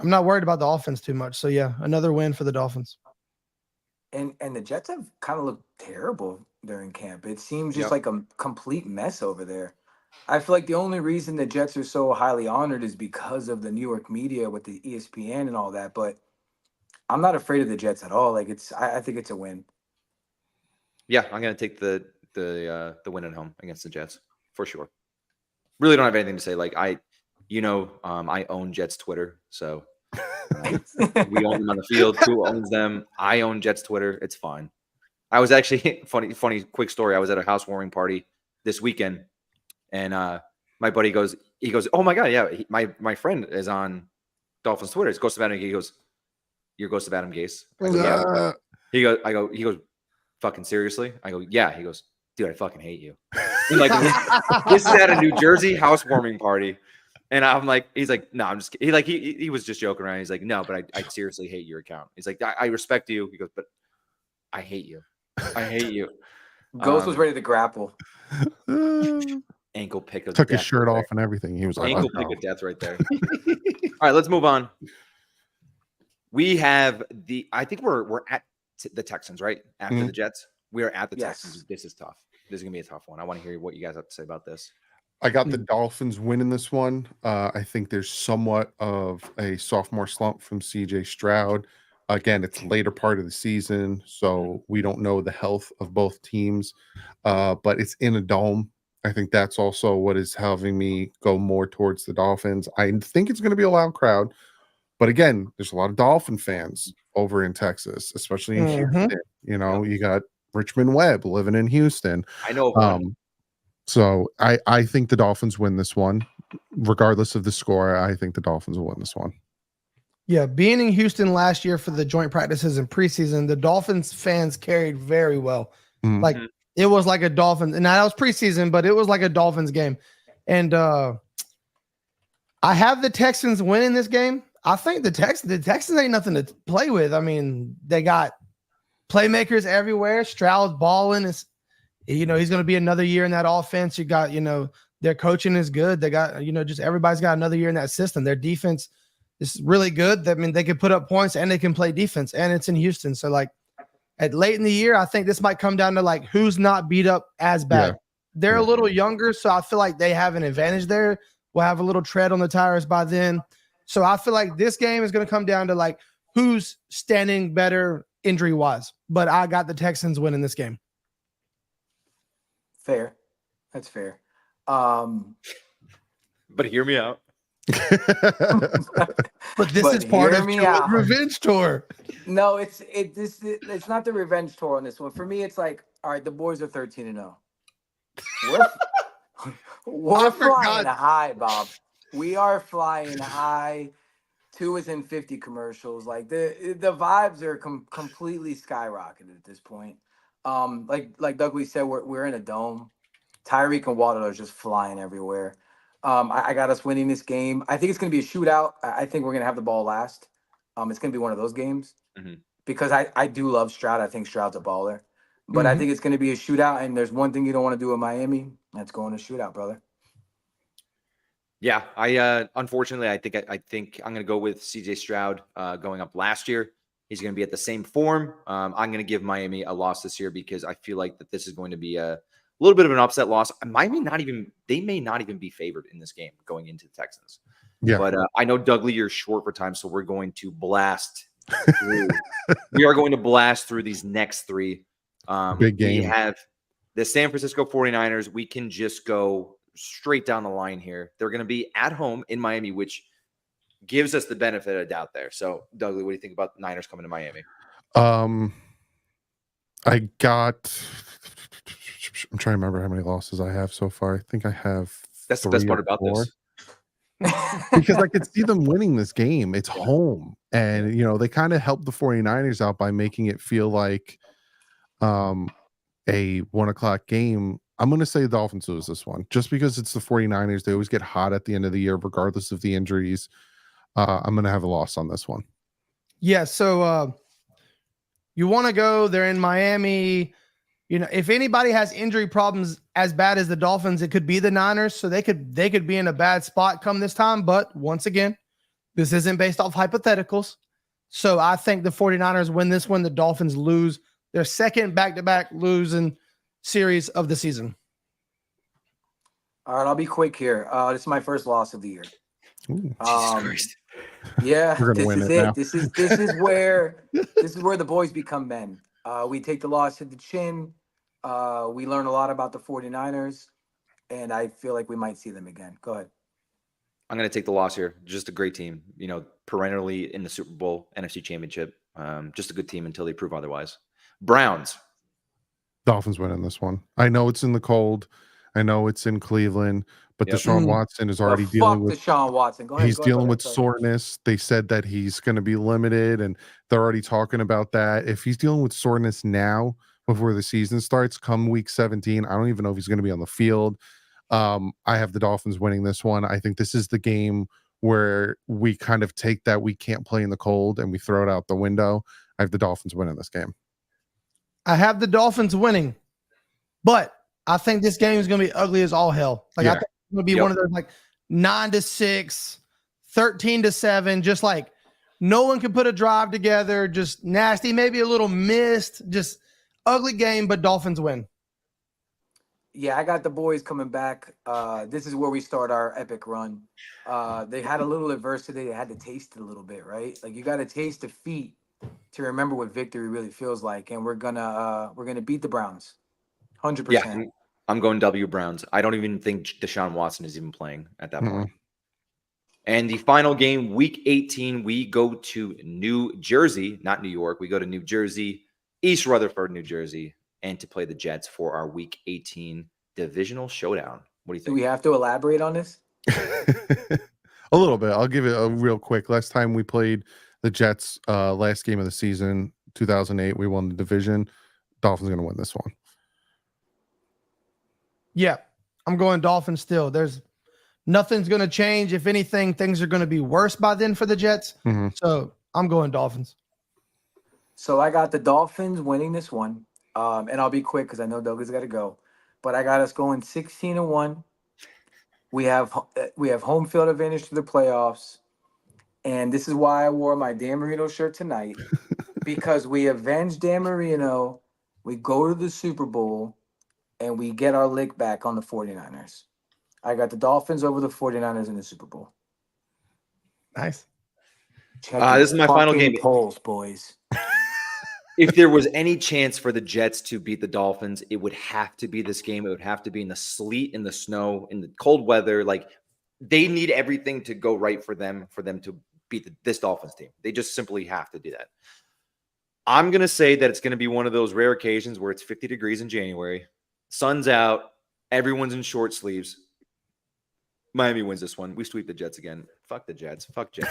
not worried about the offense too much. So yeah, another win for the Dolphins. And the Jets have kind of looked terrible during camp. It seems just Yep. like a complete mess over there. I feel like the only reason the Jets are so highly honored is because of the New York media with the ESPN and all that. But I'm not afraid of the Jets at all. Like I think it's a win. Yeah, I'm gonna take the win at home against the Jets for sure. Really don't have anything to say. Like I own Jets Twitter, so we own them on the field. Who owns them? I own Jets Twitter. It's fine. I was actually funny quick story. I was at a housewarming party this weekend, and my buddy goes, "Oh my god, yeah, my friend is on Dolphins Twitter. It's Ghost of Adam." He goes, "You're Ghost of Adam Gase?" I go, "Yeah." He goes, "Fucking seriously?" I go, "Yeah." He goes, "Dude, I fucking hate you." He's like, this is at a New Jersey housewarming party. And I'm like, he's like, no, I'm just kidding. He was just joking around. He's like, no, but I seriously hate your account. He's like, I respect you. He goes, but I hate you. I hate you. Ghost was ready to grapple. Ankle pick of Took death his shirt right off and everything. He was there. like, Ankle "Let's pick go." of death right there. All right, let's move on. We have I think we're at the Texans, right? After the Jets. We are at the Yes. Texans. This is tough. This is gonna be a tough one. I want to hear what you guys have to say about this. I got the Dolphins winning this one. I think there's somewhat of a sophomore slump from CJ Stroud. Again, it's later part of the season, so we don't know the health of both teams. But it's in a dome. I think that's also what is having me go more towards the Dolphins. I think it's going to be a loud crowd, but again, there's a lot of Dolphin fans over in Texas, especially in Houston. You know, you got Richmond Webb living in Houston. I know of one. So I think the Dolphins win this one, regardless of the score. I think the Dolphins will win this one. Yeah, being in Houston last year for the joint practices and preseason, the Dolphins fans carried very well. Mhm. Like it was like a Dolphins, and that was preseason, but it was like a Dolphins game. And I have the Texans winning this game. I think the Texans ain't nothing to play with. I mean, they got playmakers everywhere. Stroud's balling. Is, you know, he's going to be another year in that offense. You got, you know, their coaching is good. They got, you know, just everybody's got another year in that system. Their defense is really good. I mean, they can put up points and they can play defense, and it's in Houston. So, like, at late in the year, I think this might come down to like who's not beat up as bad. Yeah. They're Yeah. a little younger, so I feel like they have an advantage there. We'll have a little tread on the tires by then. So I feel like this game is going to come down to like who's standing better injury wise. But I got the Texans winning this game. Fair. That's fair. But hear me out. But this But is part hear of me Tua's out. revenge tour. No, it's not the revenge tour on this one. For me, it's like, all right, the boys are 13-0. We're flying high, Bob. We are flying high. 2 is in 50 commercials. Like the vibes are completely skyrocketed at this point. Like Dougley said, we're in a dome. Tyreek and Waddle are just flying everywhere. I got us winning this game. I think it's going to be a shootout. I think we're going to have the ball last. It's going to be one of those games because I do love Stroud. I think Stroud's a baller. But I think it's going to be a shootout, and there's one thing you don't want to do in Miami. That's going to shootout, brother. Yeah, I unfortunately I think I'm going to go with CJ Stroud going up last year. He's going to be at the same form. I'm going to give Miami a loss this year because I feel like that this is going to be a little bit of an upset loss. Miami they may not even be favored in this game going into the Texans. Yeah. But I know, Dougley, you're short for time, so we're going to blast through. We are going to blast through these next three. Big game. We have the San Francisco 49ers. We can just go straight down the line here. They're going to be at home in Miami, which gives us the benefit of doubt there. So, Dougley, what do you think about the Niners coming to Miami? I'm trying to remember how many losses I have so far. I think I have That's the best 3 part or about 4. this. Because I could see them winning this game. It's home. And, you know, they kind of helped the 49ers out by making it feel like a 1:00 game. I'm going to say the Dolphins lose this one just because it's the 49ers. They always get hot at the end of the year, regardless of the injuries. I'm going to have a loss on this one. Yeah. So you want to go, they're in Miami. You know, if anybody has injury problems as bad as the Dolphins, it could be the Niners. So they could be in a bad spot come this time. But once again, this isn't based off hypotheticals. So I think the 49ers win this one. The Dolphins lose their second back-to-back losing series of the season. All right, I'll be quick here. This is my first loss of the year. Ooh. Jesus Christ. Yeah, We're gonna this win is it it. now. This is where the boys become men. We take the loss to the chin. We learn a lot about the 49ers, and I feel like we might see them again. Go ahead. I'm going to take the loss here. Just a great team, you know, perennially in the Super Bowl, NFC Championship. Just a good team until they prove otherwise. Browns. Dolphins winning this one. I know it's in the cold. I know it's in Cleveland, but Yep. Deshaun Watson is already Fuck dealing with Deshaun Watson. Go ahead. he's go ahead, dealing go with ahead. soreness. They said that he's going to be limited, and they're already talking about that. If he's dealing with soreness now before the season starts, come week 17, I don't even know if he's going to be on the field. I have the Dolphins winning this one. I think this is the game where we kind of take that we can't play in the cold and we throw it out the window. I have the Dolphins winning this game. I have the Dolphins winning, but I think this game is going to be ugly as all hell. Like I think it's going to be one of those like 9-6, 13-7, just like no one can put a drive together, just nasty, maybe a little missed, just ugly game, but Dolphins win. Yeah, I got the boys coming back. This is where we start our epic run. They had a little adversity. They had to taste it a little bit, right? Like you got to taste defeat to remember what victory really feels like, and we're gonna beat the Browns, 100%. Yeah, I'm going W Browns. I don't even think Deshaun Watson is even playing at that point. And the final game, Week 18, we go to New Jersey, not New York. We go to New Jersey, East Rutherford, New Jersey, and to play the Jets for our Week 18 divisional showdown. What do you Do think? we have to elaborate on this? A little bit. I'll give it a real quick. Last time we played the Jets, last game of the season, 2008, we won the division. Dolphins going to win this one. Yeah, I'm going Dolphins still. There's nothing's going to change. If anything, things are going to be worse by then for the Jets. So I'm going Dolphins. So I got the Dolphins winning this one, and I'll be quick because I know Doug's got to go. But I got us going 16-1. We have home field advantage to the playoffs, and this is why I wore my Dan Marino shirt tonight, because we avenge Dan Marino. We go to the Super Bowl, and we get our lick back on the 49ers. I got the Dolphins over the 49ers in the Super Bowl. Nice. This is my final game. Polls, boys. If there was any chance for the Jets to beat the Dolphins, it would have to be this game. It would have to be in the sleet, in the snow, in the cold weather. Like, they need everything to go right for them to beat this Dolphins team. They just simply have to do that. I'm going to say that it's going to be one of those rare occasions where it's 50 degrees in January. Sun's out. Everyone's in short sleeves. Miami wins this one. We sweep the Jets again. Fuck the Jets. Fuck Jets.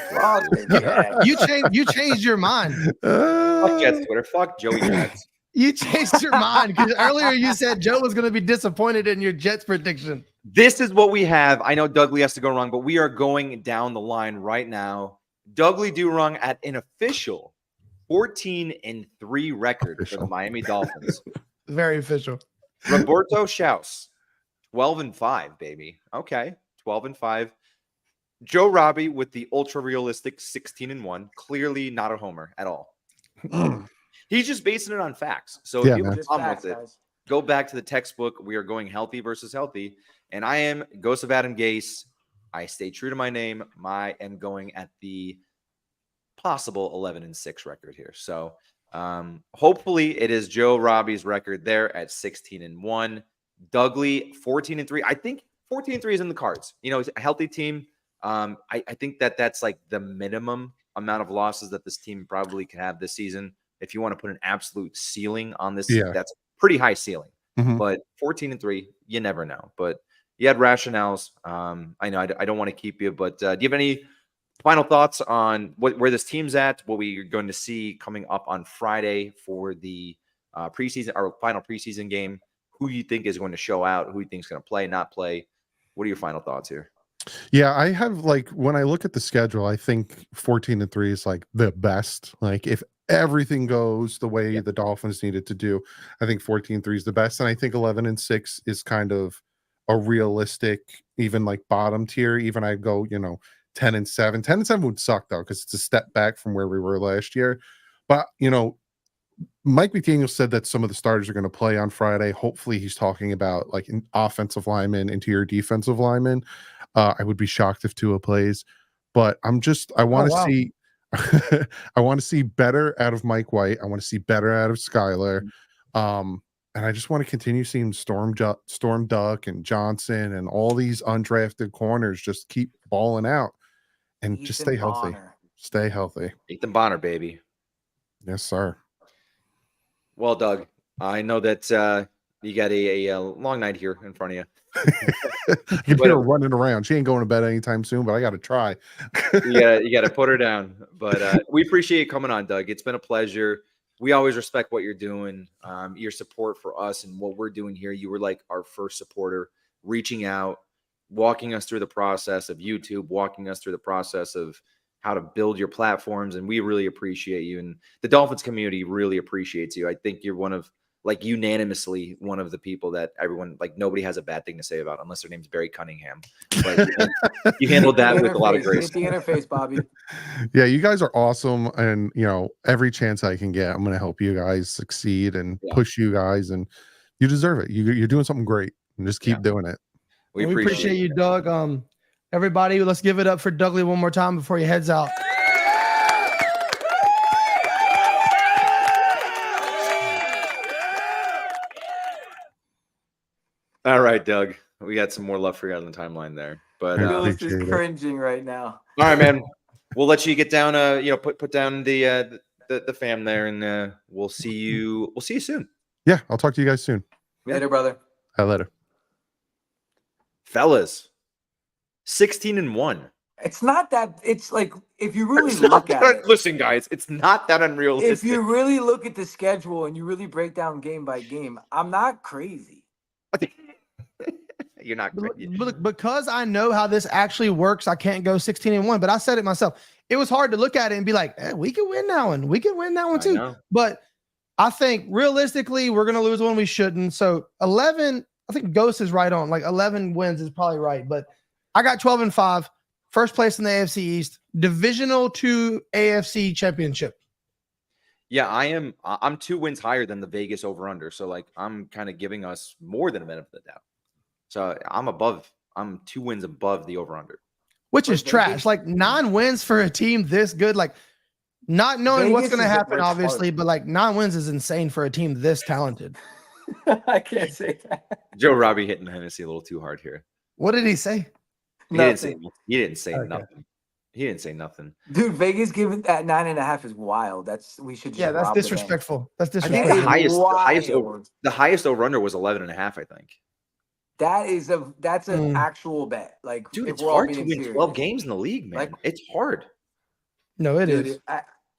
You changed your mind. Fuck Jets Twitter. Fuck Joey Jets. You changed your mind because earlier you said Joe was going to be disappointed in your Jets prediction. This is what we have. I know Dougley has to go wrong, but we are going down the line right now. DouglieDoWrong at an official 14-3 record for the Miami Dolphins. Very official. Roberto Schaus, 12-5, baby. Okay, 12-5. Joe Robbie with the ultra realistic 16-1. Clearly not a homer at all. He's just basing it on facts. So if you have a problem with it, go back to the textbook. We are going healthy versus healthy. And I am Ghost of Adam Gase. I stay true to my name. I am going at the possible 11-6 record here. So hopefully it is Joe Robbie's record there at 16-1. Dougley 14-3. I think 14-3 is in the cards. You know, it's a healthy team. I think that's like the minimum amount of losses that this team probably can have this season. If you want to put an absolute ceiling on this, that's a pretty high ceiling. But 14-3, you never know. But you had rationales. I know I don't want to keep you, but do you have any final thoughts on where this team's at, what we're going to see coming up on Friday for the preseason, our final preseason game? Who you think is going to show out? Who you think is going to play, not play? What are your final thoughts here? Yeah, I have, like, when I look at the schedule, I think 14-3 is like the best. Like, if everything goes the way the Dolphins needed to do, I think 14-3 is the best. And I think 11-6 is kind of a realistic, even like bottom tier. Even I go, 10-7. 10-7 would suck though, because it's a step back from where we were last year. But Mike McDaniel said that some of the starters are going to play on Friday. Hopefully he's talking about like an offensive lineman, interior defensive lineman. I would be shocked if Tua plays, but I want to see, I want to see better out of Mike White. I want to see better out of Skylar. And I just want to continue seeing Storm Duck and Johnson and all these undrafted corners just keep balling out and Ethan just stay healthy. Bonner. Stay healthy. Ethan Bonner, baby. Yes, sir. Well, Doug, I know that you got a long night here in front of you. You put her running around. She ain't going to bed anytime soon, but I got to try. you got to put her down. But we appreciate you coming on, Doug. It's been a pleasure. We always respect what you're doing, your support for us and what we're doing here. You were like our first supporter, reaching out, walking us through the process of YouTube, walking us through the process of how to build your platforms. And we really appreciate you. And the Dolphins community really appreciates you. I think you're unanimously one of the people that everyone, like, nobody has a bad thing to say about unless their name's Barry Cunningham. But you handled that with a lot of grace. Hit the interface, Bobby. Yeah, you guys are awesome. And, every chance I can get, I'm going to help you guys succeed and push you guys. And you deserve it. You're doing something great. And just keep doing it. We appreciate you, Doug. Everybody, let's give it up for Dougley one more time before he heads out. right, Doug. We got some more love for you on the timeline there. But I all Willis is appreciate it. cringing right now. right, man. We'll let you get down. Put down the fam there, and we'll see you. We'll see you soon, Yeah, I'll talk to you guys soon. Yeah. Later, brother. Later. fellas. 16-1. It's not that. It's like if you really It's not look at that- it. Listen, guys, it's not that unrealistic. If you really look at the schedule and you really break down game by game, I'm not crazy. You're not But crazy. look, because I know how this actually works, I can't go 16-1. But I said it myself. It was hard to look at it and be like, we can win that one. We can win that one I too. know. But I think realistically, we're gonna lose one we shouldn't. So 11, I think Ghost is right on. Like 11 wins is probably right. But I got 12-5, first place in the AFC East, divisional to AFC championship. Yeah, I'm 2 wins higher than the Vegas over/under. So like I'm kind of giving us more than a benefit of the doubt. So I'm 2 wins above the over/under. Which is But trash. Vegas- Like 9 wins for a team this good, like not knowing what's Vegas going to is a happen, rich obviously, party. but like 9 wins is insane for a team this talented. I can't say that. Joe Robbie hitting Hennessy a little too hard here. What did he say? He didn't say Nothing. he didn't say Okay. nothing. He didn't say nothing. Dude, Vegas giving that 9.5 is wild. We should just Yeah, that's rob the bank. disrespectful. That's I think That the disrespectful. is highest wild. the highest over/under was 11.5, I think. That's an Mm. actual bet. Like, Dude, if it's we're all hard to being win serious. 12 games in the league, man. Like- It's hard. No, it Dude, is.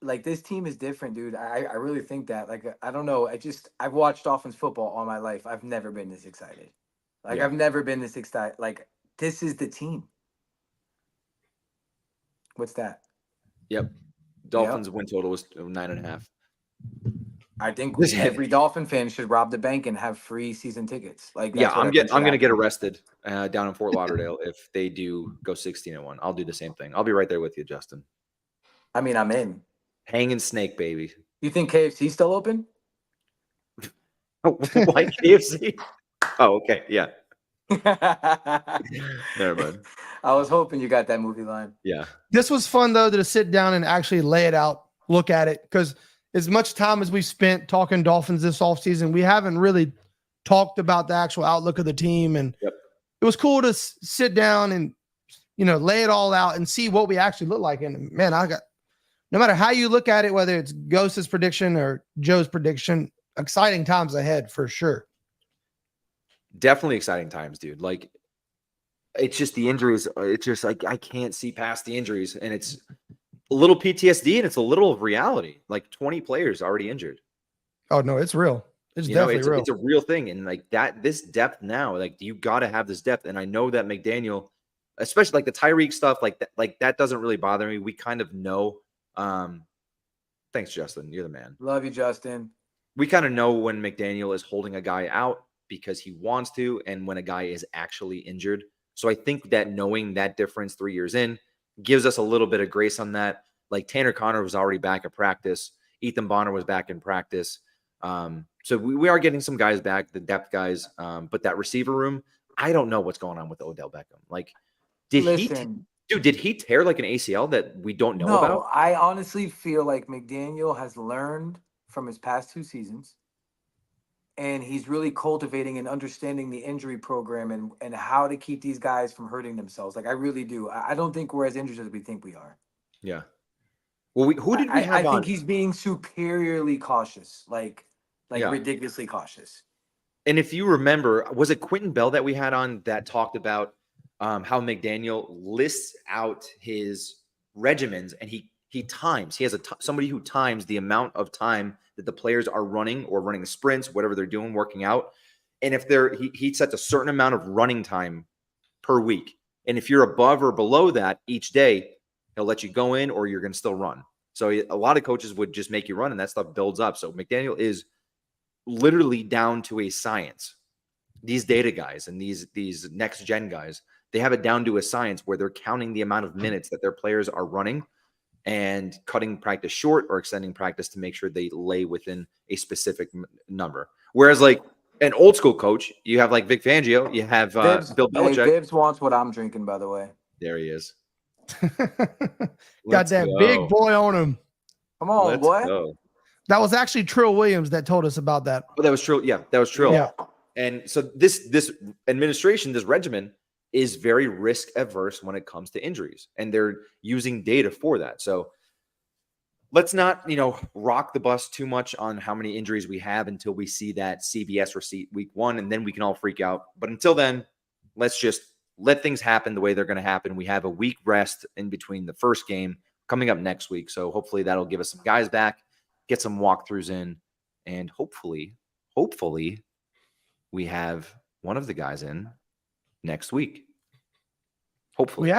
like this team is different, dude. I really think that. Like, I don't know. I've watched Dolphins football all my life. I've never been this excited. Like, Yeah. I've never been this excited. Like, this is the team. What's that? Yep. Dolphins win total was 9.5. I think This- every Dolphin fan should rob the bank and have free season tickets. Like, Yeah, that's what I I'm think should gonna get happen. arrested down in Fort Lauderdale if they do go 16-1. I'll do the same thing. I'll be right there with you, Justin. I mean, I'm in. Hanging snake, baby. You think KFC's still open? Why KFC? Oh, okay. Yeah. I Never mind. was hoping you got that movie line. Yeah. This was fun though to sit down and actually lay it out, look at it, because as much time as we've spent talking Dolphins this offseason, we haven't really talked about the actual outlook of the team. And Yep. it was cool to sit down and lay it all out and see what we actually look like. And man, no matter how you look at it, whether it's Ghost's prediction or Joe's prediction, exciting times ahead for sure. Definitely exciting times, dude. Like, it's just the injuries. It's just like I can't see past the injuries, and it's a little PTSD and it's a little of reality. Like 20 players already injured. Oh no, it's real. It's You know, definitely real. it's a real thing, and like that, this depth now, like you got to have this depth. And I know that McDaniel, especially like the Tyreek stuff, like that doesn't really bother me. We kind of know. Thanks, Justin. You're the man. Love you, Justin. We kind of know when McDaniel is holding a guy out because he wants to, and when a guy is actually injured. So I think that knowing that difference 3 years in gives us a little bit of grace on that. Like Tanner Connor was already back at practice. Ethan Bonner was back in practice. So we are getting some guys back, the depth guys. But that receiver room, I don't know what's going on with Odell Beckham. Like, did he tear like an ACL that we don't know about? I honestly feel like McDaniel has learned from his past 2 seasons, and he's really cultivating and understanding the injury program and how to keep these guys from hurting themselves. Like, I really do. I don't think we're as injured as we think we are. Yeah. Well, who did we have I on? think he's being superiorly cautious, like Yeah. ridiculously cautious. And if you remember, was it Quentin Bell that we had on that talked about how McDaniel lists out his regimens and he times. He has somebody who times the amount of time that the players are running or running sprints, whatever they're doing, working out. And if he sets a certain amount of running time per week. And if you're above or below that each day, he'll let you go in or you're going to still run. So a lot of coaches would just make you run and that stuff builds up. So McDaniel is literally down to a science. These data guys and these next gen guys, they have it down to a science where they're counting the amount of minutes that their players are running and cutting practice short or extending practice to make sure they lay within a specific number. Whereas like an old school coach, you have like Vic Fangio, you have Bill Belichick. Hey, Bibbs wants what I'm drinking, by the way. There he is. Got that big boy on him. Come on, Let's boy. go. That was actually Trill Williams that told us about that. Oh, that was true. Yeah, that was true. Yeah. And so this administration, this regimen is very risk averse when it comes to injuries, and they're using data for that. So let's not, rock the bus too much on how many injuries we have until we see that CBS receipt week 1, and then we can all freak out. But until then, let's just let things happen the way they're going to happen. We have a week rest in between the first game coming up next week. So hopefully that'll give us some guys back, get some walkthroughs in, and hopefully we have one of the guys in next week. Hopefully.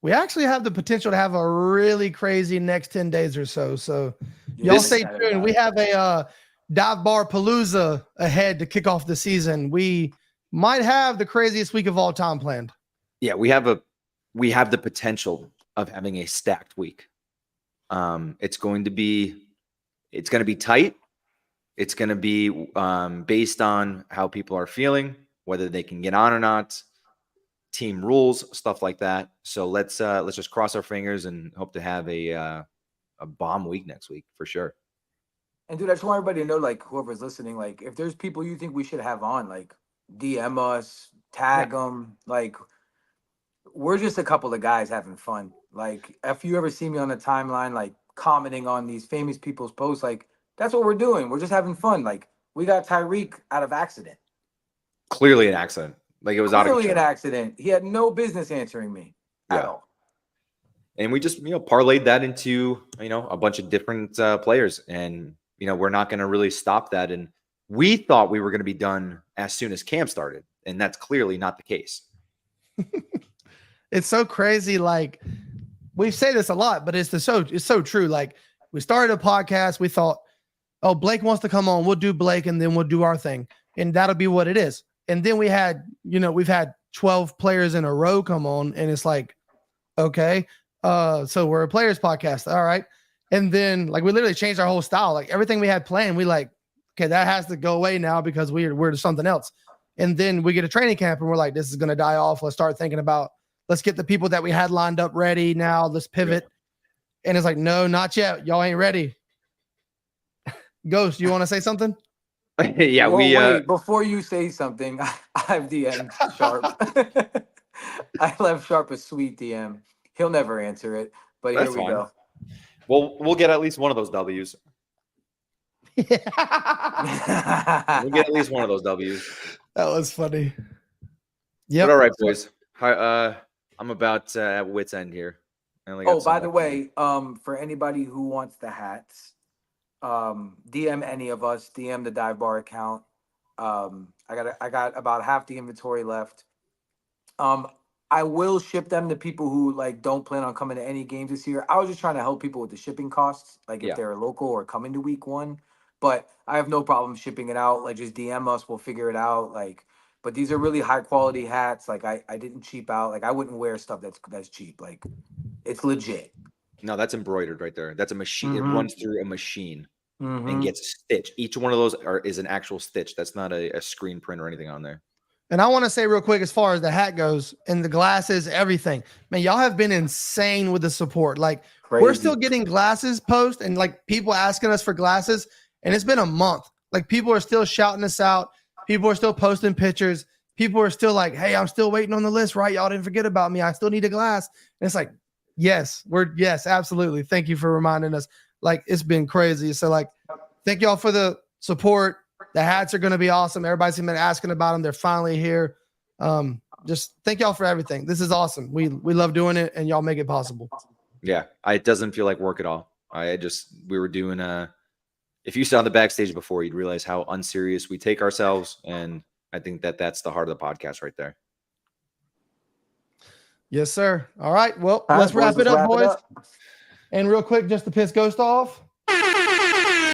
We actually have the potential to have a really crazy next 10 days or so. So y'all stay tuned. We have a dive bar palooza ahead to kick off the season. We might have the craziest week of all time planned. Yeah, we have the potential of having a stacked week. It's going to be tight. It's going to be based on how people are feeling, whether they can get on or not, team rules, stuff like that. So let's just cross our fingers and hope to have a bomb week next week for sure. And dude, I just want everybody to know, like, whoever's listening, like, if there's people you think we should have on, like, DM us, tag them. Like, we're just a couple of guys having fun. Like, if you ever see me on the timeline, like, commenting on these famous people's posts, like, that's what we're doing. We're just having fun. Like, we got Tyreek out of accident. Clearly an accident. Like, it was out of control. Clearly an accident. He had no business answering me at all. And we just, parlayed that into, a bunch of different players. And, we're not going to really stop that. And we thought we were going to be done as soon as camp started. And that's clearly not the case. It's so crazy. Like, we say this a lot, but it's so true. Like, we started a podcast. We thought, oh, Blake wants to come on. We'll do Blake and then we'll do our thing. And that'll be what it is. And then we had, we've had 12 players in a row come on, and it's like, okay, so we're a players podcast. All right. And then, like, we literally changed our whole style. Like, everything we had planned, we like, okay, that has to go away now because we're something else. And then we get a training camp and we're like, this is going to die off. Let's start thinking about, let's get the people that we had lined up ready now. Let's pivot. Yeah. And it's like, no, not yet. Y'all ain't ready. Ghost, you want to say something? Yeah, wait, before you say something, I've DM'd Sharp. I left Sharp a sweet DM. He'll never answer it, but here we go. Well, we'll get at least one of those W's. We'll get at least one of those W's. That was funny. Yeah. All right, boys. I'm about at wit's end here. By the way, for anybody who wants the hats, DM any of us, DM the dive bar account. I got about half the inventory left. I will ship them to people who like don't plan on coming to any games this year. I was just trying to help people with the shipping costs, like if they're local or coming to week 1. But I have no problem shipping it out. Like, just DM us, we'll figure it out. Like, but these are really high quality hats. Like, I didn't cheap out. Like, I wouldn't wear stuff that's cheap. Like, it's legit. No, that's embroidered right there. That's a machine. Mm-hmm. It runs through a machine. And gets stitched. Each one of those is an actual stitch. That's not a screen print or anything on there. And I want to say real quick, as far as the hat goes and the glasses, everything, man, y'all have been insane with the support. Like, crazy. We're still getting glasses post and like people asking us for glasses, and it's been a month. Like, people are still shouting us out. People are still posting pictures. People are still like, hey, I'm still waiting on the list, right? Y'all didn't forget about me. I still need a glass. And it's like, yes, absolutely. Thank you for reminding us. Like, it's been crazy. So, like, thank y'all for the support. The hats are going to be awesome. Everybody's been asking about them. They're finally here. Just thank y'all for everything. This is awesome. We love doing it, and y'all make it possible. Yeah, it doesn't feel like work at all. We were doing if you saw the backstage before, you'd realize how unserious we take ourselves, and I think that's the heart of the podcast right there. Yes, sir. All right. Well, let's wrap it up, boys. And real quick, just to piss Ghost off,